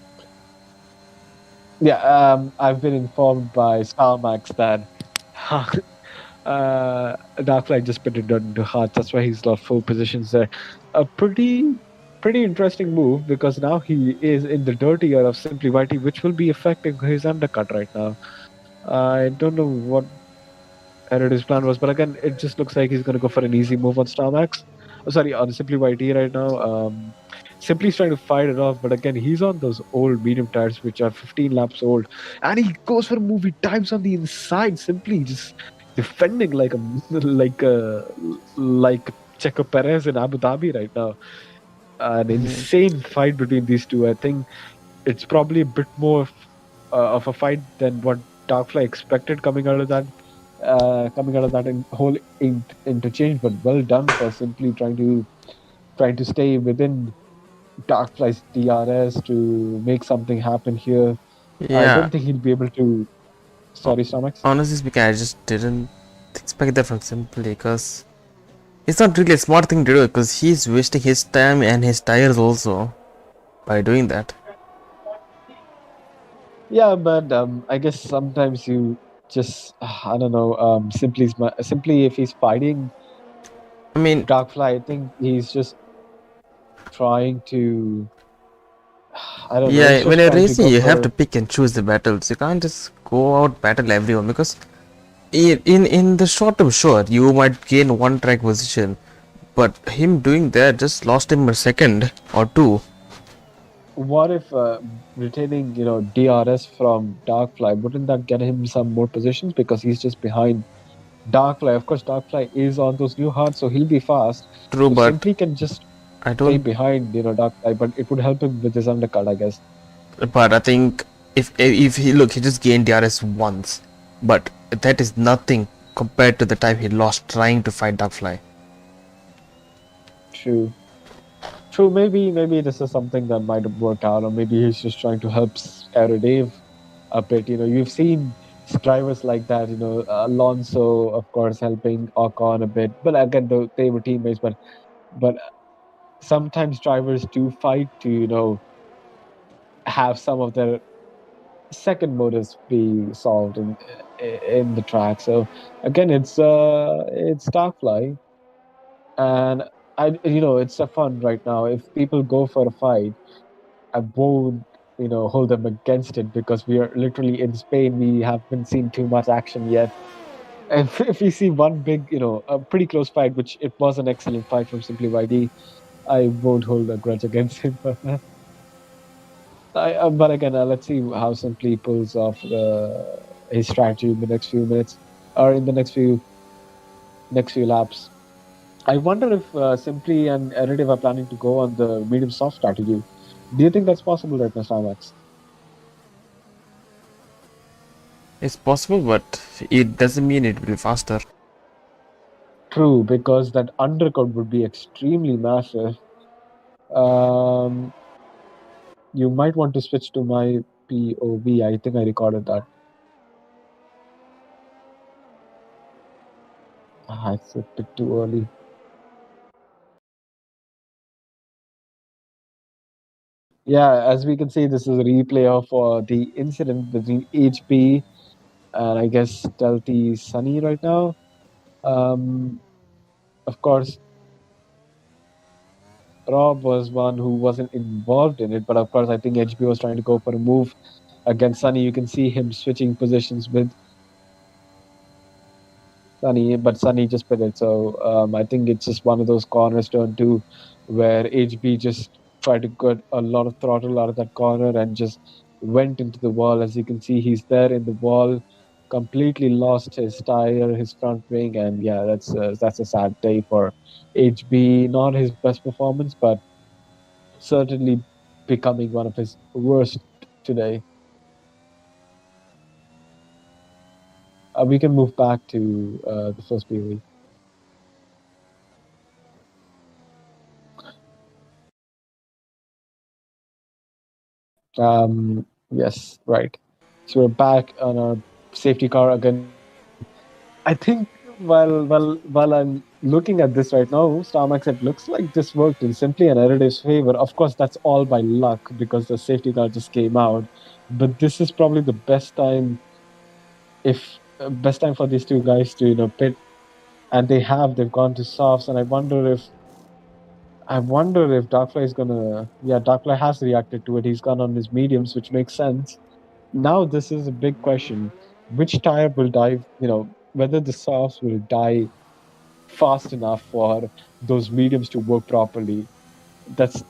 Yeah, I've been informed by Starmax that Darkfly just put it into hearts. That's why he's lost 4 positions there. A pretty interesting move, because now he is in the dirtier of Simply Whitey, which will be affecting his undercut right now. I don't know what Herod's plan was, but again, it just looks like he's going to go for an easy move on Starmax. Oh, sorry, on Simply Whitey right now. Simply's trying to fight it off, but again, he's on those old medium tires, which are 15 laps old, and he goes for a move. He dives on the inside, Simply just defending like like Checo Perez in Abu Dhabi right now. An insane fight between these two. I think it's probably a bit more of a fight than what Darkfly expected coming out of that. Whole interchange, but well done for Simply trying to stay within Darkfly's DRS to make something happen here. I Yeah, don't think he'll be able to. Sorry, Stomachs. honestly speaking, I just didn't expect that from Simply, because it's not really a smart thing to do, because he's wasting his time and his tires also by doing that. Yeah, but I guess sometimes you just I don't know. Simply if he's fighting I mean, Darkfly, I think he's just trying to. I don't know. He's yeah, just when you're trying to racing, go you have for- to pick and choose the battles. You can't just go out battle everyone, because in the short term, sure, you might gain one track position, but him doing that just lost him a second or two. What if retaining, DRS from Darkfly, wouldn't that get him some more positions, because he's just behind Darkfly? Of course, Darkfly is on those new hearts, so he'll be fast. True, So but Simply can just I stay don't. behind, Darkfly, but it would help him with his undercut, I guess. But I think if he look, he just gained DRS once, but that is nothing compared to the time he lost trying to fight Darkfly. True. Maybe this is something that might have worked out, or maybe he's just trying to help Aerodave a bit. You've seen drivers like that. Alonso, of course, helping Ocon a bit, but again, they were teammates. But sometimes drivers do fight to have some of their second motives be solved in the track. So again, it's Starfly, and it's a fun right now. If people go for a fight, I won't hold them against it, because we are literally in Spain. We haven't seen too much action yet. If we see one big, a pretty close fight, which it was an excellent fight from Simply YD, I won't hold a grudge against him for that. But again, let's see how Simply pulls off his strategy in the next few minutes or in the next few laps. I wonder if Simply and Additive are planning to go on the medium soft strategy. Do you think that's possible right now, Starmax? It's possible, but it doesn't mean it will be faster. True, because that undercut would be extremely massive. Um, you might want to switch to my POV. I think I recorded that. It's a bit too early. Yeah, as we can see, this is a replay of the incident between HB and I guess Stealthy Sunny right now. Um, of course, Rob was one who wasn't involved in it, but of course, I think HB was trying to go for a move against Sunny. You can see him switching positions with Sunny, but Sunny just put it. So I think it's just one of those corners turn two where HB just tried to get a lot of throttle out of that corner and just went into the wall. As you can see, he's there in the wall, completely lost his tire, his front wing, and yeah, that's a sad day for HB. Not his best performance, but certainly becoming one of his worst today. We can move back to the first POV. Yes, right. So we're back on our safety car again. I think while I'm looking at this right now, Starmax, it looks like this worked in Simply and Additive's favor. Of course, that's all by luck because the safety car just came out. But this is probably the best time for these two guys to pit, and they've gone to softs, and I wonder if Darkfly is gonna. Yeah, Darkfly has reacted to it. He's gone on his mediums, which makes sense. Now this is a big question: which tire will die? Whether the softs will die fast enough for those mediums to work properly. This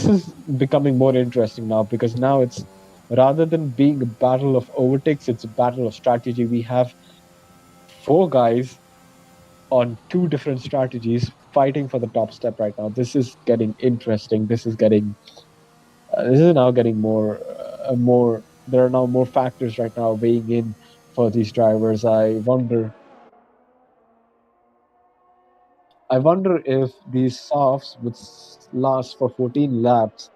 is becoming more interesting now because now it's rather than being a battle of overtakes, it's a battle of strategy. We have four guys on two different strategies fighting for the top step right now. This is getting interesting. This is now getting more. There are now more factors right now weighing in for these drivers. I wonder if these softs would last for 14 laps.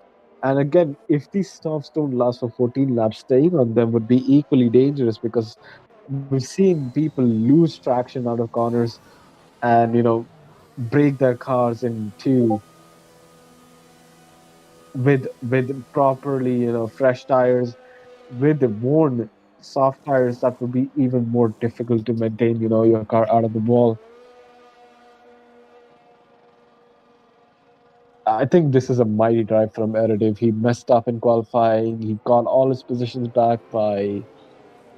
And again, if these softs don't last for 14 laps, staying on them would be equally dangerous because we've seen people lose traction out of corners and break their cars in two with properly fresh tires. With the worn soft tires, that would be even more difficult to maintain your car out of the wall. I think this is a mighty drive from Erediv. He messed up in qualifying. He got all his positions back by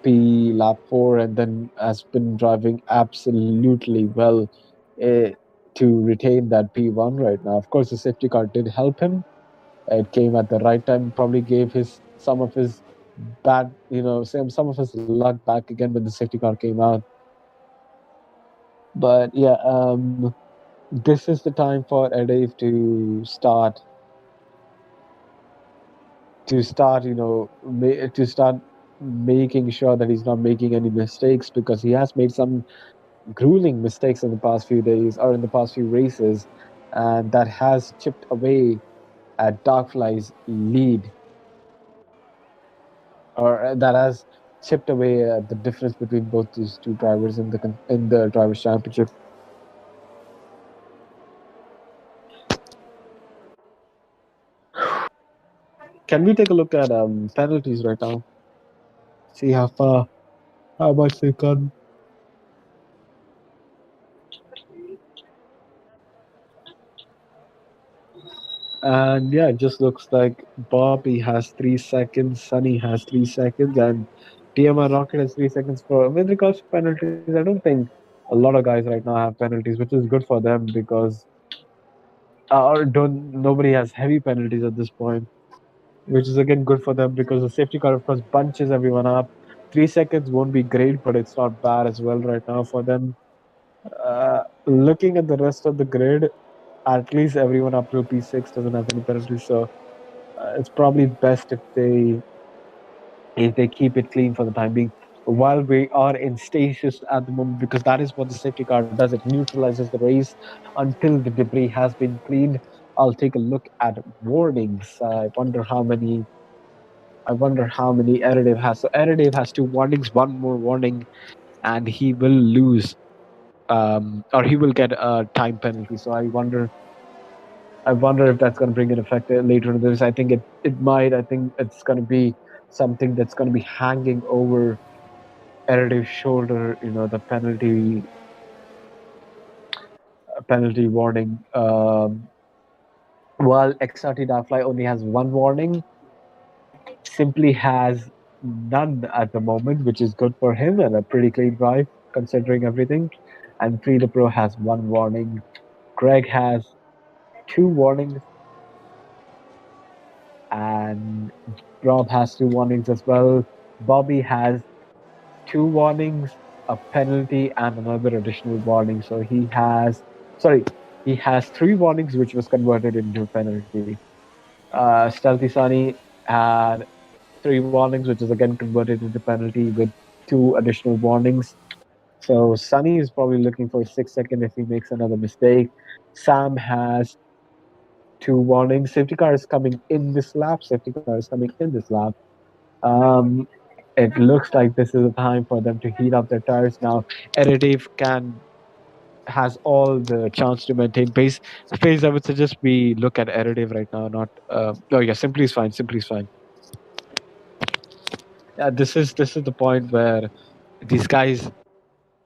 P lap 4 and then has been driving absolutely well uh, to retain that P1 right now. Of course, the safety car did help him. It came at the right time, probably gave his some of his some of his luck back again when the safety car came out. But yeah, this is the time for Erediv to start making sure that he's not making any mistakes because he has made some grueling mistakes in the past few days or in the past few races, and that has chipped away at Darkfly's lead, or that has chipped away at the difference between both these two drivers in the drivers' championship. Can we take a look at penalties right now? See how much they can. And yeah, it just looks like Bobby has 3 seconds, Sunny has 3 seconds, and TMR Rocket has 3 seconds for. With regards to penalties, I don't think a lot of guys right now have penalties, which is good for them because or don't nobody has heavy penalties at this point, which is again good for them because the safety car, of course, bunches everyone up. 3 seconds won't be great, but it's not bad as well right now for them. Looking at the rest of the grid, at least everyone up to P6 doesn't have any penalties, so it's probably best if they keep it clean for the time being. While we are in stasis at the moment, because that is what the safety car does, it neutralizes the race until the debris has been cleaned. I'll take a look at warnings. I wonder how many Erediv has. So Erediv has 2 warnings, one more warning, and he will lose, or he will get a time penalty. So I wonder if that's going to bring an effect later in this. I think it might. I think it's going to be something that's going to be hanging over Erediv's shoulder. The penalty warning. While XRT Darkfly only has 1 warning, Simply has none at the moment, which is good for him and a pretty clean drive considering everything. And Frida Pro has 1 warning. Greg has 2 warnings, and Rob has 2 warnings as well. Bobby has 2 warnings, a penalty, and another additional warning. So he has 3 warnings, which was converted into a penalty. Stealthy Sunny had 3 warnings, which is again converted into penalty with 2 additional warnings. So Sunny is probably looking for a 6 second if he makes another mistake. Sam has 2 warnings. Safety car is coming in this lap. Safety car is coming in this lap. Um, it looks like this is the time for them to heat up their tires now. Additive has all the chance to maintain pace. Pace, I would suggest we look at Additive right now. Not oh yeah, Simply is fine. Simply is fine. Yeah, this is the point where these guys.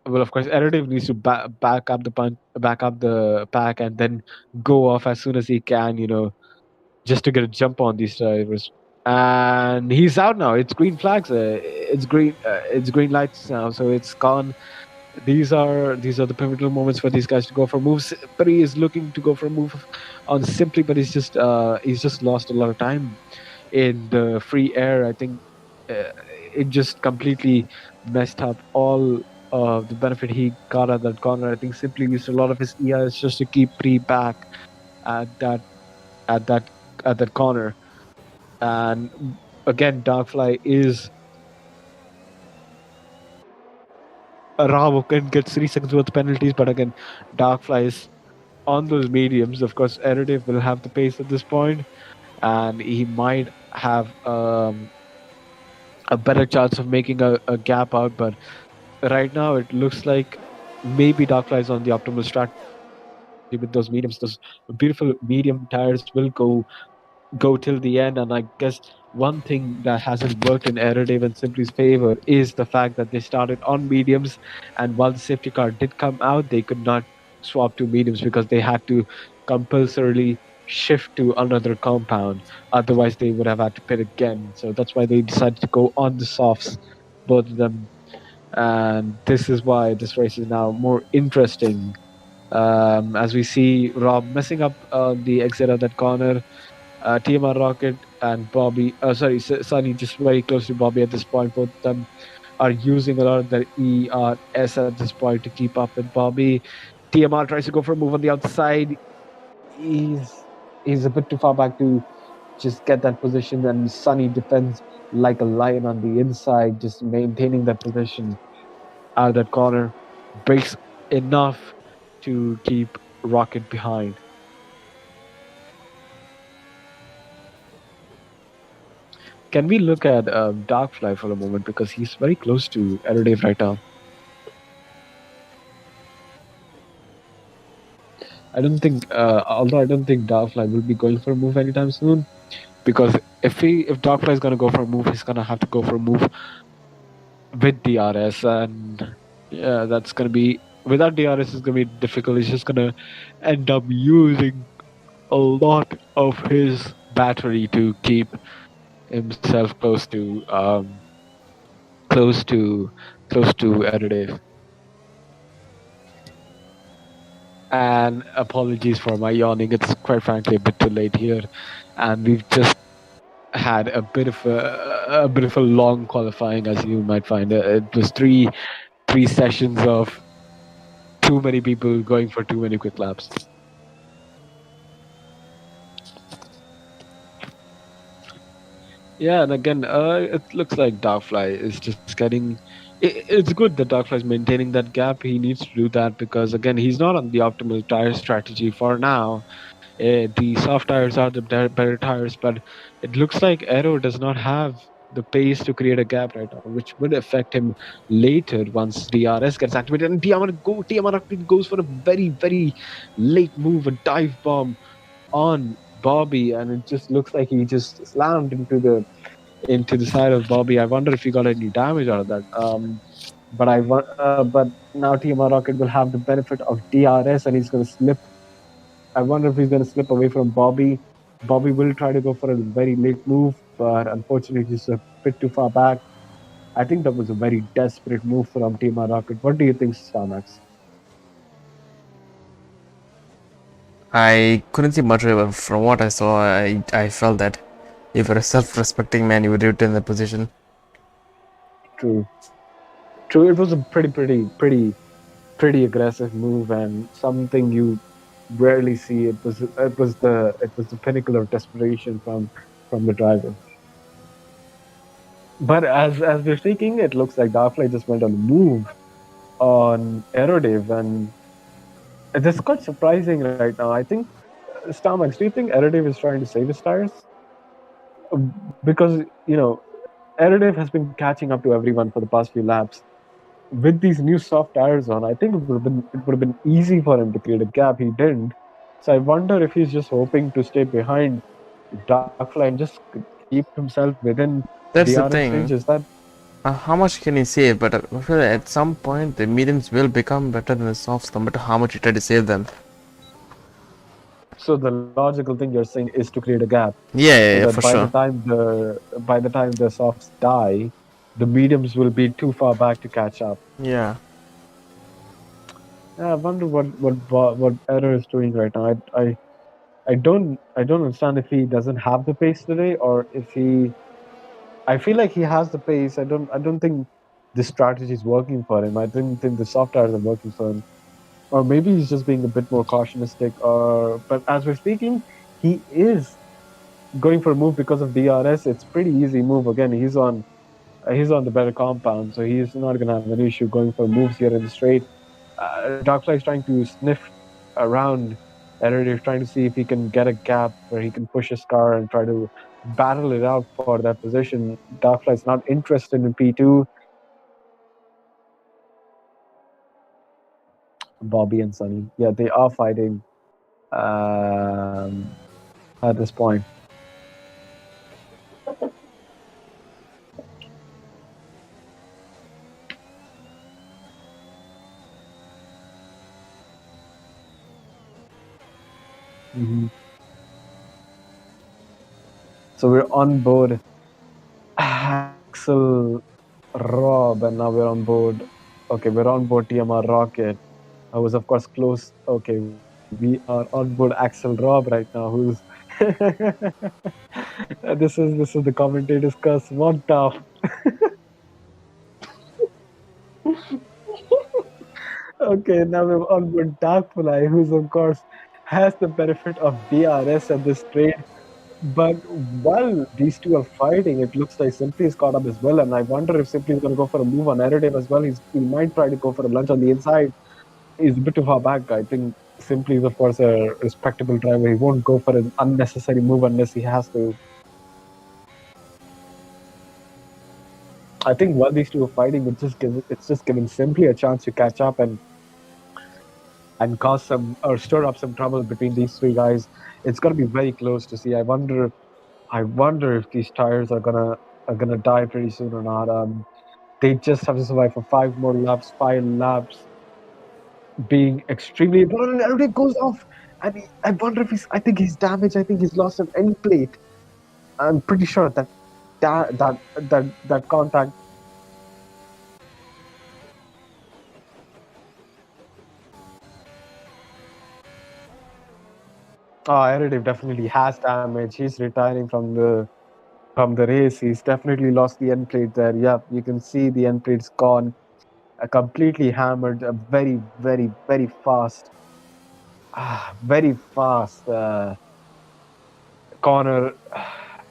Well, of course, Additive needs to back up the pack, and then go off as soon as he can. Just to get a jump on these drivers. And he's out now. It's green flags. It's green lights now. So it's gone. These are the pivotal moments for these guys to go for moves. But he is looking to go for a move on Simply, but he's just lost a lot of time in the free air. I think it just completely messed up all of the benefit he got at that corner. I think Simply used a lot of his EIs just to keep Pre back at that at that at that corner. And again, Darkfly is Rao can get 3 seconds worth of penalties, but again, Darkfly is on those mediums. Of course, Erediv will have the pace at this point, and he might have a better chance of making a gap out. But right now, it looks like maybe Darkfly is on the optimal strategy with those mediums. Those beautiful medium tires will go till the end. And I guess one thing that hasn't worked in Aerodave and Simply's favor is the fact that they started on mediums, and while the safety car did come out, they could not swap to mediums because they had to compulsorily shift to another compound. Otherwise, they would have had to pit again. So that's why they decided to go on the softs, both of them. And this is why this race is now more interesting. As we see Rob messing up the exit of that corner, TMR Rocket and Bobby, Sunny just very close to Bobby at this point. Both of them are using a lot of their ERS at this point to keep up with Bobby. TMR tries to go for a move on the outside. He's a bit too far back to just get that position, and Sunny defends like a lion on the inside, just maintaining that position out of that corner. Breaks enough to keep Rocket behind. Can we look at Darkfly for a moment, because he's very close to Aerodave right now? Although I don't think Darkfly will be going for a move anytime soon, because if Darkfly is going to go for a move, he's going to have to go for a move with DRS, and yeah, that's going to be, without DRS, it's going to be difficult. He's just going to end up using a lot of his battery to keep himself close to Aerodave. And apologies for my yawning. It's quite frankly a bit too late here, and we've just had a bit of a bit of a long qualifying, as you might find. It was three sessions of too many people going for too many quick laps. Yeah, and again, it looks like Darkfly is just getting. It's good that Darkfly is maintaining that gap. He needs to do that because again, he's not on the optimal tire strategy for now. The soft tires are the better tires, but it looks like Aero does not have the pace to create a gap right now, which would affect him later once DRS gets activated. And Tiamat goes for a very late move, a dive bomb on Bobby, and it just looks like he just slammed into the side of Bobby. I wonder if he got any damage out of that. But now Tiamat Rocket will have the benefit of DRS, and he's going to slip. I wonder if he's going to slip away from Bobby. Bobby will try to go for a very late move, but unfortunately, he's a bit too far back. I think that was a very desperate move from Team Rocket. What do you think, Starmax? I couldn't see much of it, but from what I saw, I felt that if you're a self-respecting man, you would retain the position. True. True. It was a pretty aggressive move and something you rarely see. It was the pinnacle of desperation from the driver. But as we're speaking, it looks like Darkfly just went on a move on Aerodave, and it's quite surprising right now. I think Starmax, do you think Aerodave is trying to save his tires? Because Aerodave has been catching up to everyone for the past few laps. With these new soft tires on, I think it would have been easy for him to create a gap. He didn't. So I wonder if he's just hoping to stay behind Darkfly and just keep himself within That's the DRS range. thing. Is that How much can he save? But I feel like at some point the mediums will become better than the softs, no matter how much you try to save them. so? The logical thing you're saying is to create a gap Yeah, so yeah, yeah, that for sure. by the time the softs die, the mediums will be too far back to catch up. Yeah. Yeah, I wonder what Error is doing right now. I don't understand if he doesn't have the pace today or if he. I feel like he has the pace. I don't think the strategy is working for him. I didn't think the soft tires are working for him, or maybe he's just being a bit more cautionistic. Or but as we're speaking, he is going for a move because of DRS. It's pretty easy move. Again, he's on the better compound, so he's not gonna have an issue going for moves here in the straight. Darkfly is trying to sniff around Error, trying to see if he can get a gap where he can push his car and try to battle it out for that position. Darkfly is not interested in P2. Bobby and Sunny, yeah, they are fighting um, at this point. Mhm. So we're on board Axel Rob, and now we're on board. Okay, we're on board TMR Rocket. I was, of course, close. Okay, we are on board Axel Rob right now, who's this is the commentator's curse. What the? Okay, now we're on board Darkfly, who's of course has the benefit of DRS at this trade. But while these two are fighting, it looks like Simply is caught up as well. And I wonder if Simply is going to go for a move on narrative as well. He might try to go for a lunge on the inside. He's a bit too far back. I think Simply is, of course, a respectable driver. He won't go for an unnecessary move unless he has to. I think while these two are fighting, it's just giving Simply a chance to catch up and cause some or stir up some trouble between these three guys. It's gonna be very close to see. I wonder if these tires are gonna die pretty soon or not. They just have to survive for 5 more laps, 5 laps, being extremely. But everything goes off, and I wonder if he's. I think he's damaged. I think he's lost an end plate. I'm pretty sure that contact. Aerodave definitely has damage. He's retiring from the from the race. He's definitely lost the end plate there. Yeah, you can see the end plate's gone, completely hammered, very, very, very fast, very fast corner,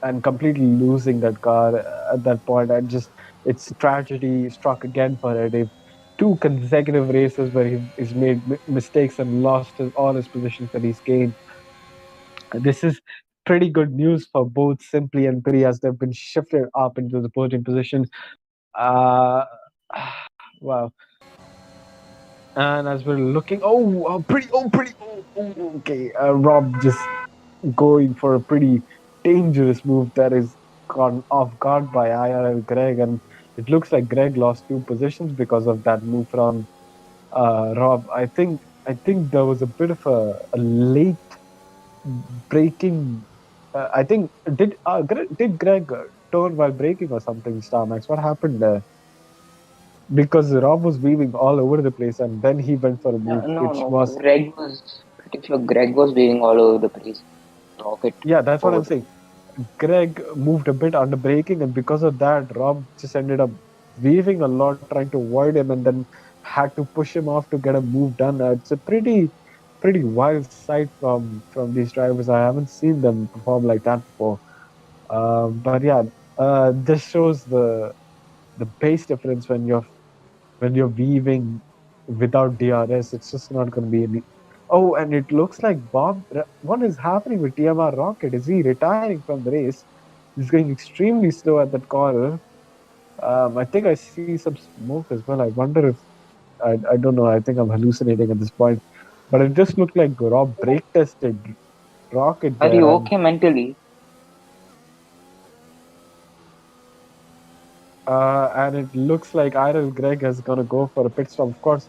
and completely losing that car at that point. And just it's tragedy struck again for Eddie. Two consecutive races where he's made mistakes and lost all his positions that he's gained. This is pretty good news for both Simply and Piri as they've been shifted up into the podium position. Uh, wow. And as we're looking, okay. Rob just going for a pretty dangerous move that is gone off guard by IRL Greg, and it looks like Greg lost two positions because of that move from Rob. I think there was a bit of a late braking. I think did Greg turn while braking or something, Starmax? What happened there? Because Rob was weaving all over the place, and then he went for a move, No, which no. was Greg was pretty sure Greg was waving all over the place. Rocket yeah, that's what I'm forward. saying. Greg moved a bit under braking, and because of that, Rob just ended up weaving a lot, trying to avoid him, and then had to push him off to get a move done. It's a pretty wild sight from these drivers. I haven't seen them perform like that before. But yeah, this shows the pace difference when you're weaving without DRS. It's just not going to be any. Oh, and it looks like What is happening with TMR Rocket? Is he retiring from the race? He's going extremely slow at that corner. I think I see some smoke as well. I wonder if I don't know. I think I'm hallucinating at this point, but it just looked like Rob brake tested Rocket Are there, you and okay mentally? it looks like Irel Greg is gonna go for a pit stop. Of course,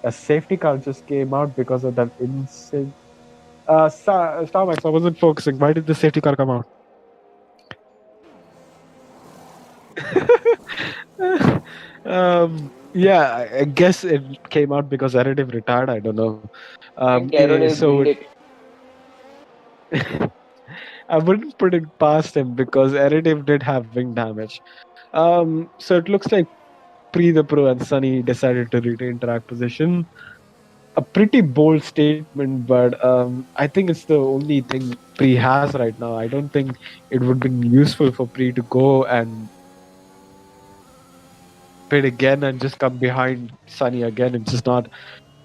a safety car just came out because of that incident. Starmax, I wasn't focusing. Why did the safety car come out? Yeah, I guess it came out because Additive retired. I don't know. I think Aerodave So winged it. I wouldn't put it past him because Additive did have wing damage. So it looks like Pre the Pro and Sunny decided to retain track position. A pretty bold statement, but I think it's the only thing Pre has right now. I don't think it would be useful for Pre to go and pit again and just come behind Sunny again. It's just not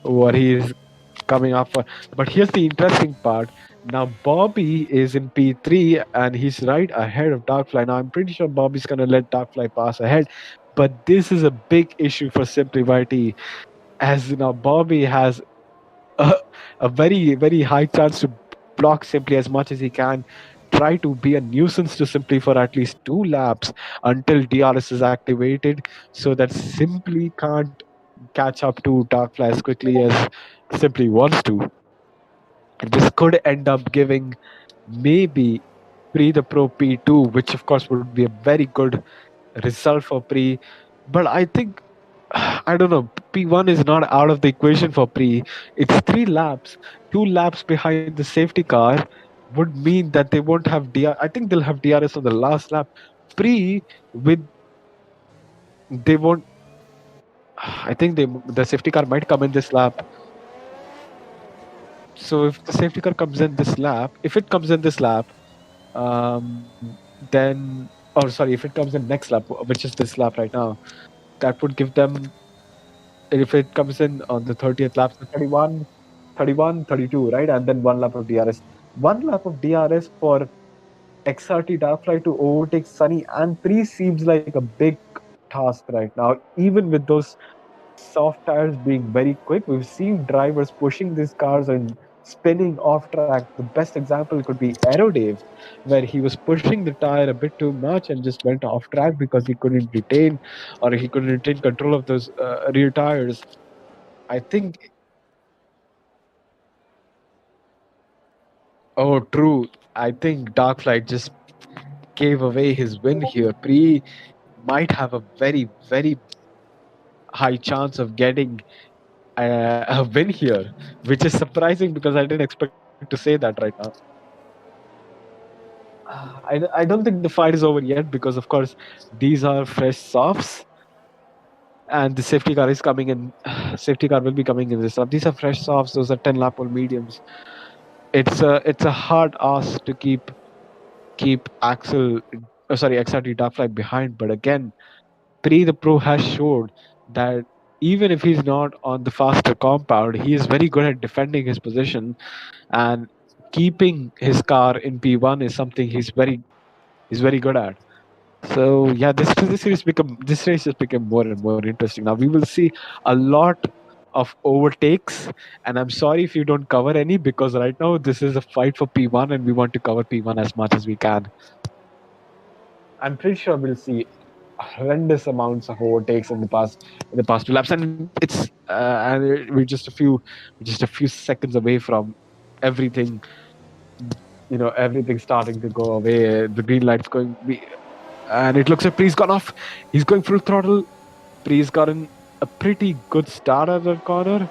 what he is coming up for. But here's the interesting part. Now Bobby is in P3 and he's right ahead of Darkfly. Now I'm pretty sure Bobby's gonna let Darkfly pass ahead. But this is a big issue for Simply YT, as now Bobby has a, a very, very high chance to block Simply as much as he can, try to be a nuisance to Simply for at least 2 laps until DRS is activated, so that Simply can't catch up to Darkfly as quickly as Simply wants to. And this could end up giving maybe Pre the Pro P2, which of course would be a very good result for Pre. But I think I don't know. P1 is not out of the equation for Pre. It's 3 laps. 2 laps behind the safety car would mean that they won't have DR. I think they'll have DRS on the last lap. Pre with they won't. I think the safety car might come in this lap. So if the safety car comes in this lap, if it comes in this lap, then or sorry, if it comes in next lap, which is this lap right now, that would give them if it comes in on the 30th lap, so 32, right? And then 1 lap of DRS. 1 lap of DRS for XRT Darkfly to overtake Sunny and 3 seems like a big task right now. Even with those soft tires being very quick, we've seen drivers pushing these cars and spinning off track. The best example could be Aerodave, where he was pushing the tire a bit too much and just went off track because he couldn't retain control of those rear tires. I think. Oh, true. I think Darkflight just gave away his win here. Pre might have a very, very high chance of getting a win here, which is surprising because I didn't expect to say that right now. I don't think the fight is over yet because, of course, these are fresh softs, and the safety car is coming in. Safety car will be coming in this. These are fresh softs. Those are 10 lap pole mediums. It's a hard ask to keep Axel, sorry, XRT Darkfly behind. But again, Pri the Pro has showed that even if he's not on the faster compound, he is very good at defending his position, and keeping his car in P1 is something he's very good at. So yeah, this race has become more and more interesting. Now we will see a lot of overtakes, and I'm sorry if you don't cover any, because right now this is a fight for P1 and we want to cover P1 as much as we can. I'm pretty sure we'll see horrendous amounts of overtakes in the past 2 laps, and we're just a few seconds away from everything. Everything starting to go away. The green light's going, and it looks like Pri's gone off. He's going full throttle. Pri's gotten a pretty good start at that corner.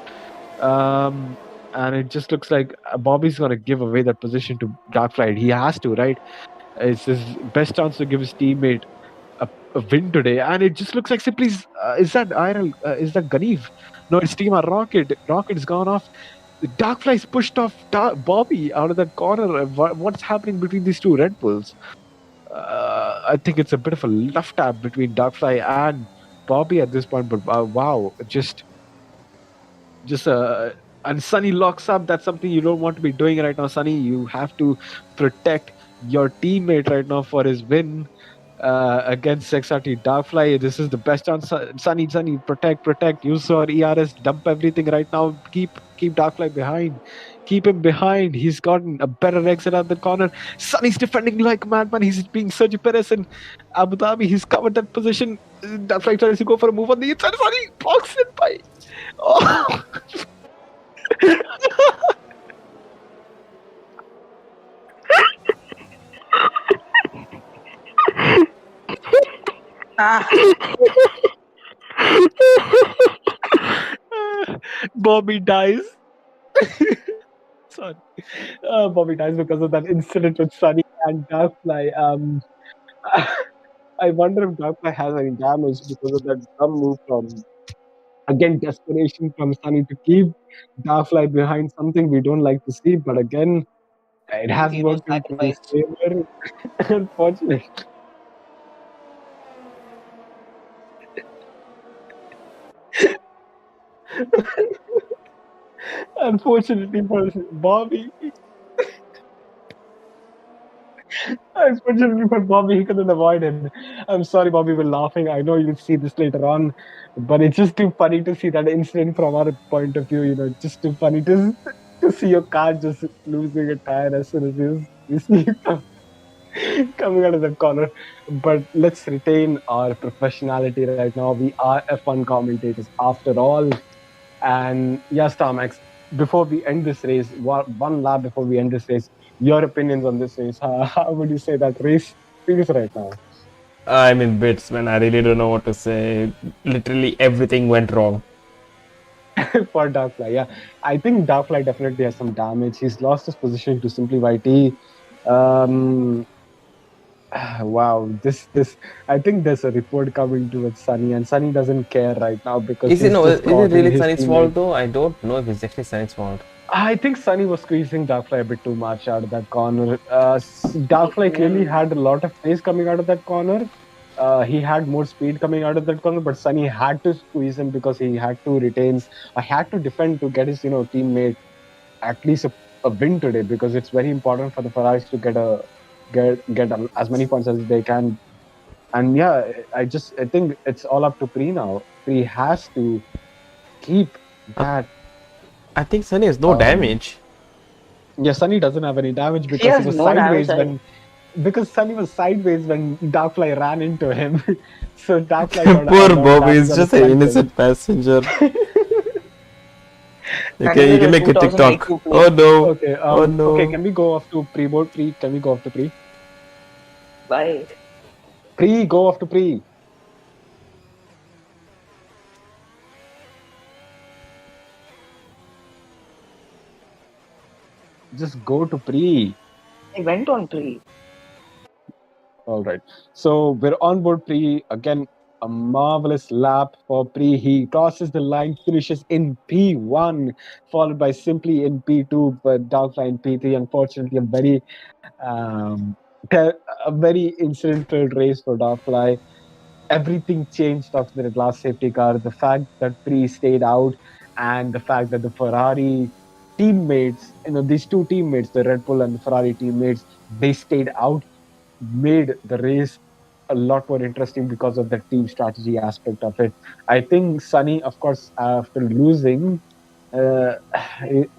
And it just looks like Bobby's going to give away that position to Darkflight. He has to, right? It's his best chance to give his teammate a win today. And it just looks like Simply's. Is that IRL? Is that Ganif? No, it's Team Rocket. Rocket's gone off. Darkfly's pushed off Bobby out of that corner. What's happening between these two Red Bulls? I think it's a bit of a love tap between Darkfly and Bobby at this point. But wow, just and Sunny locks up. That's something you don't want to be doing right now, Sunny. You have to protect your teammate right now for his win against XRT Darkfly. This is the best chance. Sunny, protect. Use your ERS. Dump everything right now. Keep Darkfly behind. Keep him behind. He's gotten a better exit at the corner. Sunny's defending like a madman. He's being Sergio Perez in Abu Dhabi. He's covered that position. Darkfly tries to go for a move on the inside. Sunny blocks it by. Oh. Ah, Bobby dies. Sorry. Bobby dies because of that incident with Sunny and Darkfly. I wonder if Darkfly has any damage because of that dumb move from, again, desperation from Sunny to keep Darkfly behind, something we don't like to see. But again, it has he was worked into his sacrificed. favor. Unfortunately. Unfortunately for Bobby, he couldn't avoid it. I'm sorry, Bobby, we're laughing. I know you'll see this later on, but it's just too funny to see that incident from our point of view. Just too funny to see your car just losing a tire as soon as you see it coming out of the corner. But let's retain our professionality right now. We are F1 commentators after all. And yes, Tomax, before we end this race, one lap before we end this race, your opinions on this race. How would you say that race feels right now? I'm in bits, man. I really don't know what to say. Literally everything went wrong. For Darkfly, yeah. I think Darkfly definitely has some damage. He's lost his position to Simply YT. Um, wow, this. I think there's a report coming towards Sunny, and Sunny doesn't care right now because Is it he's just is caught it in really his Sunny's teammate. fault though? I don't know if it's actually Sunny's fault. I think Sunny was squeezing Darkfly a bit too much out of that corner. Darkfly clearly had a lot of pace coming out of that corner. He had more speed coming out of that corner, but Sunny had to squeeze him because he had to retain, had to defend to get his teammate at least a win today, because it's very important for the Ferraris to get as many points as they can. And yeah, I think it's all up to Pri now. Pri has to keep that. I think Sunny has no damage. Yeah, Sunny doesn't have any damage He because he has was no damage. sideways because Sunny was sideways when Darkfly ran into him. So Darkfly got Poor a lot of Bobby damage is on just his an front innocent end. passenger. And Okay, this you is can a make a 2000 TikTok. IQ plate. Oh no. Okay, Oh no. okay, can we go off to pre-board? Can we go off to pre? Bye. Go off to pre. Just go to pre. I went on 3. All right. So we're on board Pri again. A marvelous lap for Pri. He crosses the line, finishes in P1, followed by Simply in P2, but Darkfly in P3. Unfortunately, um, a very incident-filled race for Darkfly. Everything changed after the last safety car. The fact that Pri stayed out, and the fact that the Ferrari teammates, these two teammates, the Red Bull and the Ferrari teammates, they stayed out, made the race a lot more interesting because of the team strategy aspect of it. I think Sunny, of course, after losing uh,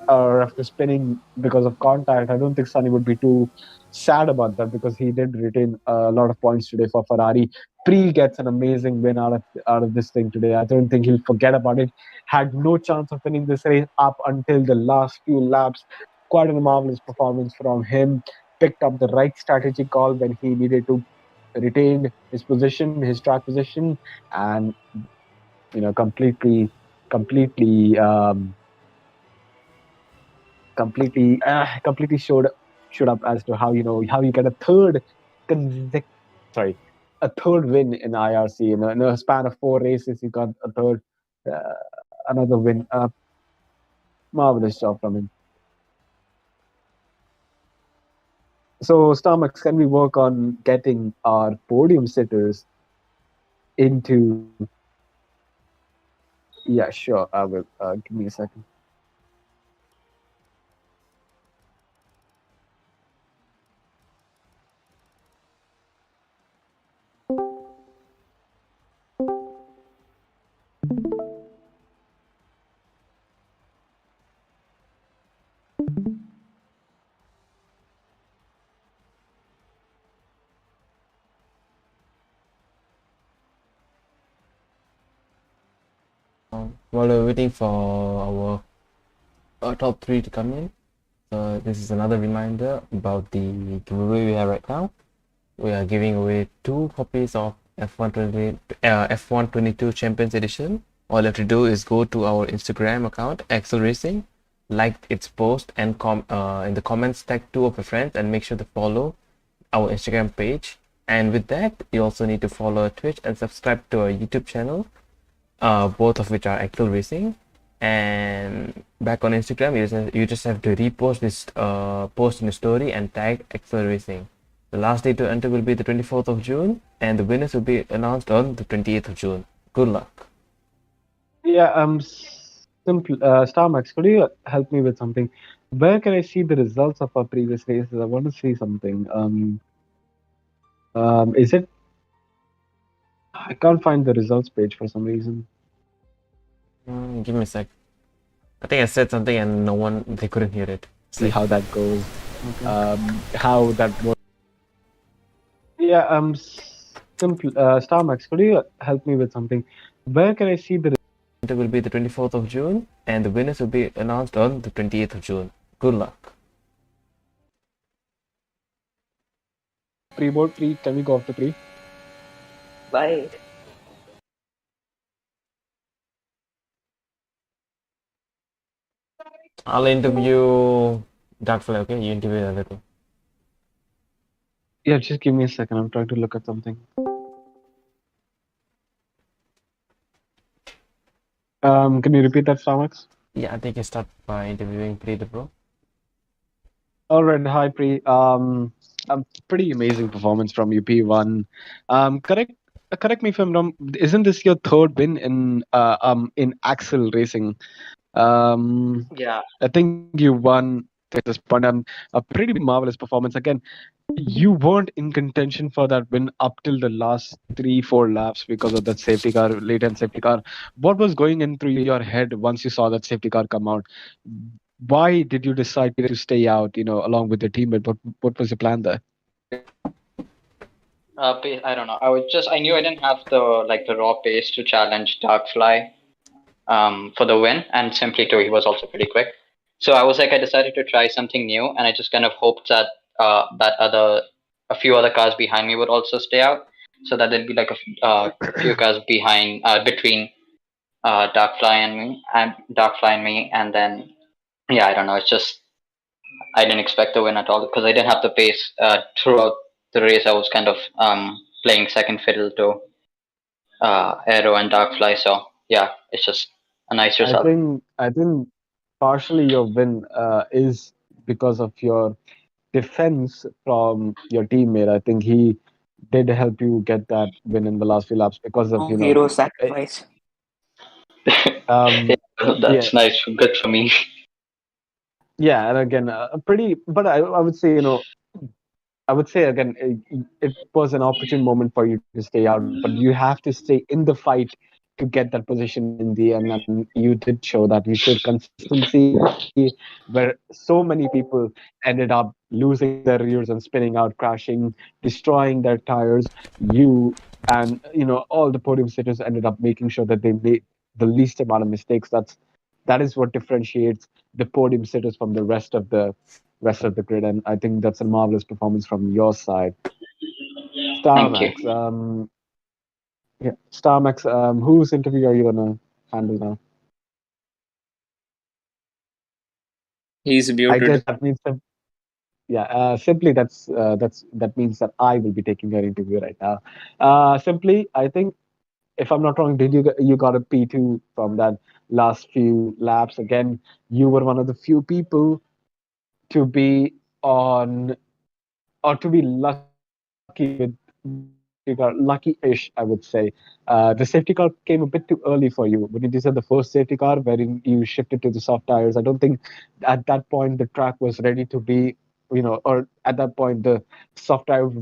or after spinning because of contact, I don't think Sunny would be too sad about that because he did retain a lot of points today for Ferrari. Pre gets an amazing win out of this thing today. I don't think he'll forget about it. Had no chance of winning this race up until the last few laps. Quite a marvelous performance from him. Picked up the right strategy call when he needed to, retained his position, his track position, and completely, completely, completely showed up as to how you get a consec- sorry a third win in IRC in a span of 4 races. You got a third, uh, another win. Marvelous job from him. So, Starmax, can we work on getting our podium sitters into? Yeah, sure. I will. Give me a second. While we're waiting for our top three to come in, this is another reminder about the giveaway we have right now. We are giving away 2 copies of F122 Champions Edition. All you have to do is go to our Instagram account, Axxel Racing, like its post, and in the comments tag 2 of your friends, and make sure to follow our Instagram page. And with that, you also need to follow our Twitch and subscribe to our YouTube channel, both of which are Axxel Racing. And back on Instagram, you just have to repost this post in the story and tag Axxel Racing. The last day to enter will be the 24th of June, and the winners will be announced on the 28th of June. Good luck. Yeah, simple. Starmax, could you help me with something? Where can I see the results of our previous races? I want to see something. Is it? I can't find the results page for some reason. Give me a sec. I think I said something and they couldn't hear it. See how that goes. Okay. How that works. Yeah, simple. Starmax, could you help me with something? Where can I see the It will be the 24th of June, and the winners will be announced on the 28th of June. Good luck. pre-board? Can we go off the pre? Bye. I'll interview Darkfly, okay? You interview the other two. Yeah, just give me a second. I'm trying to look at something. Can you repeat that, Starmax? Yeah, I think I start by interviewing Pre the Pro. All right, hi Pri. A pretty amazing performance from you, P1. Correct me if I'm wrong. Isn't this your third win in Axxel Racing? Yeah. I think you won at this point. A pretty marvelous performance. Again, you weren't in contention for that win up till the last 3-4 laps because of that safety car, latent safety car. What was going in through your head once you saw that safety car come out? Why did you decide to stay out, along with your teammate? What was your plan there? I don't know. I knew I didn't have the raw pace to challenge Darkfly for the win, and Simply too, he was also pretty quick. So I decided to try something new, and I just kind of hoped that a few other cars behind me would also stay out, so that there'd be like few cars behind between Darkfly and me, and then yeah, I don't know. It's just I didn't expect to win at all because I didn't have the pace throughout the race I was kind of playing second fiddle to Aero and Darkfly. So yeah, it's just a nice result. I think partially your win is because of your defense from your teammate. I think he did help you get that win in the last few laps because of, Oh, you know, hero eh, sacrifice. Yeah, um, yeah, that's nice. Good for me. yeah, and again, pretty. But I would say, you know, I would say again, it was an opportune moment for you to stay out, but you have to stay in the fight to get that position in the end, and you did show that. You showed consistency, where so many people ended up losing their rears and spinning out, crashing, destroying their tires. You and all the podium sitters ended up making sure that they made the least amount of mistakes. That is what differentiates the podium sitters from the rest of the grid. And I think that's a marvelous performance from your side. Thank you. Starmax, yeah, Starmax, whose interview are you gonna handle now? He's I guess muted. that means that, yeah, simply that means that I will be taking your interview right now. Simply, I think if I'm not wrong, did you got a P2 from that last few laps? Again, you were one of the few people to be on or to be lucky with the safety car, lucky-ish, I would say. The safety car came a bit too early for you. When you said the first safety car, wherein you shifted to the soft tires, I don't think at that point the track was ready to be, or at that point the soft tires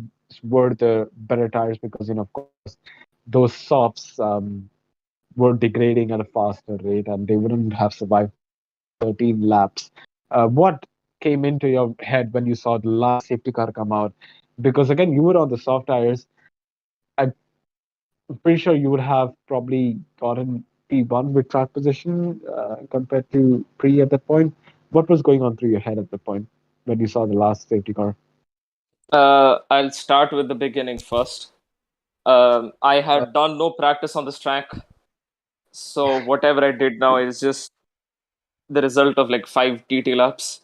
were the better tires because, of course, those softs were degrading at a faster rate and they wouldn't have survived 13 laps. What came into your head when you saw the last safety car come out? Because again, you were on the soft tires. I'm pretty sure you would have probably gotten P1 with track position compared to pre at that point. What was going on through your head at the point when you saw the last safety car? I'll start with the beginning first. I had done no practice on this track, so whatever I did now is just the result of like 5 TT laps.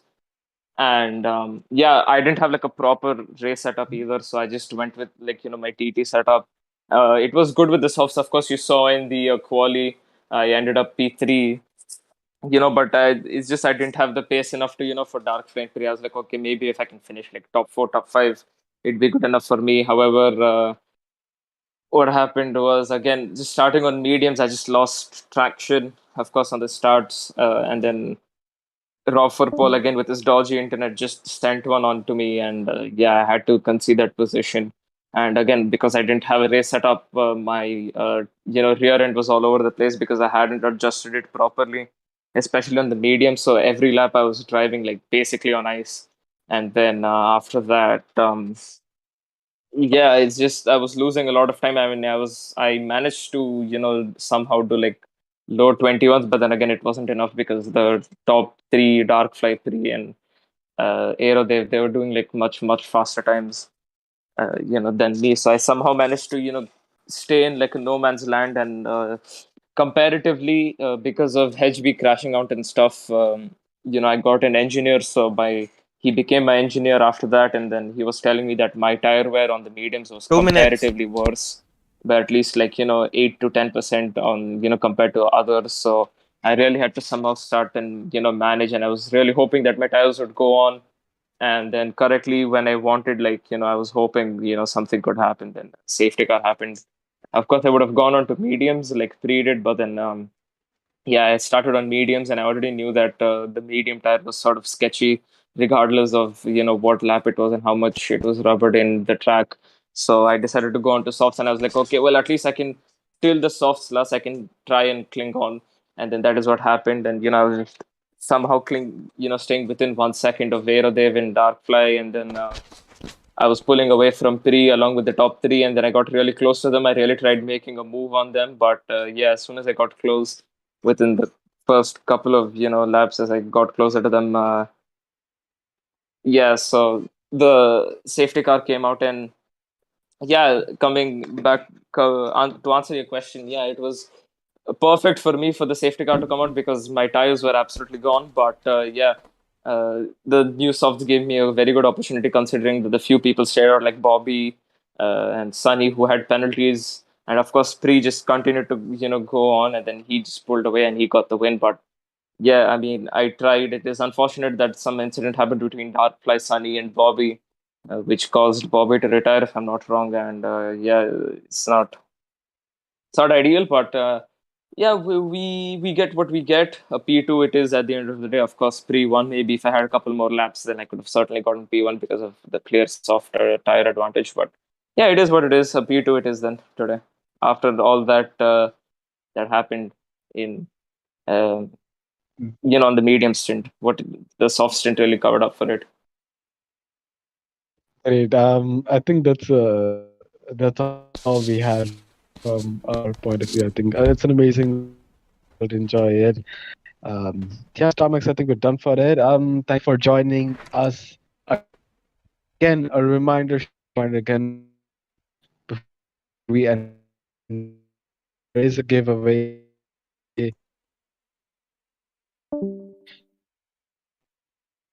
And yeah, I didn't have like a proper race setup either, so I just went with like my TT setup. It was good with the softs. Of course, you saw in the quali, I ended up P3. But it's just I didn't have the pace enough to for Dark Flame 3. I was like, okay, maybe if I can finish like top 4, top 5, it'd be good enough for me. However, what happened was again just starting on mediums, I just lost traction, of course, on the starts, and then Rob for Paul again with his dodgy internet just sent one on to me, and yeah, I had to concede that position. And again, because I didn't have a race setup, my rear end was all over the place because I hadn't adjusted it properly, especially on the medium. So every lap I was driving like basically on ice, and then after that, yeah, it's just I was losing a lot of time. I mean, I managed to somehow do like low 21s, but then again, it wasn't enough because the top three, Dark Fly 3 and Aero, they were doing like much faster times, than me. So I somehow managed to stay in like a no man's land, and comparatively, because of HB crashing out and stuff, I got an engineer. So by he became my engineer after that, and then he was telling me that my tire wear on the mediums was 2 minutes. comparatively worse, by at least like 8 to 10% on compared to others. So I really had to somehow start and manage, and I was really hoping that my tires would go on. And then correctly when I wanted, like I was hoping something could happen, then safety car happened. Of course I would have gone on to mediums like pre did, but then yeah, I started on mediums, and I already knew that the medium tire was sort of sketchy, regardless of what lap it was and how much it was rubbered in the track. So I decided to go on to softs, and I was like, okay, well, at least I can steal the softs last. I can try and cling on, and then that is what happened. And I was just somehow staying within 1 second of Aerodev in Darkfly, and then I was pulling away from three along with the top three, and then I got really close to them. I really tried making a move on them, but yeah, as soon as I got close, within the first couple of laps, as I got closer to them, yeah, so the safety car came out, and yeah, coming back to answer your question, yeah, it was perfect for me for the safety car to come out because my tires were absolutely gone. But yeah, The new softs gave me a very good opportunity, considering that the few people stayed out, like Bobby and Sunny, who had penalties, and of course Pri just continued to go on, and then he just pulled away and he got the win. But yeah, I mean, I tried. It is unfortunate that some incident happened between Darkfly, Sunny, and Bobby, which caused Bobby to retire, if I'm not wrong. And yeah, it's not ideal, but yeah, we get what we get. A P2 it is at the end of the day. Of course, Pre1, maybe if I had a couple more laps, then I could have certainly gotten P1 because of the clear softer tire advantage. But yeah, it is what it is. A P2 it is then today. After all that happened in um, on the medium stint, what the soft stint really covered up for it. Great. I think that's all we had from our point of view. I think it's an amazing race. We were able to enjoy it. Yeah, Starmax, I think we're done for it. Thank you for joining us again. A reminder, shameless reminder again before we end this podcast. There is a giveaway. There is a giveaway.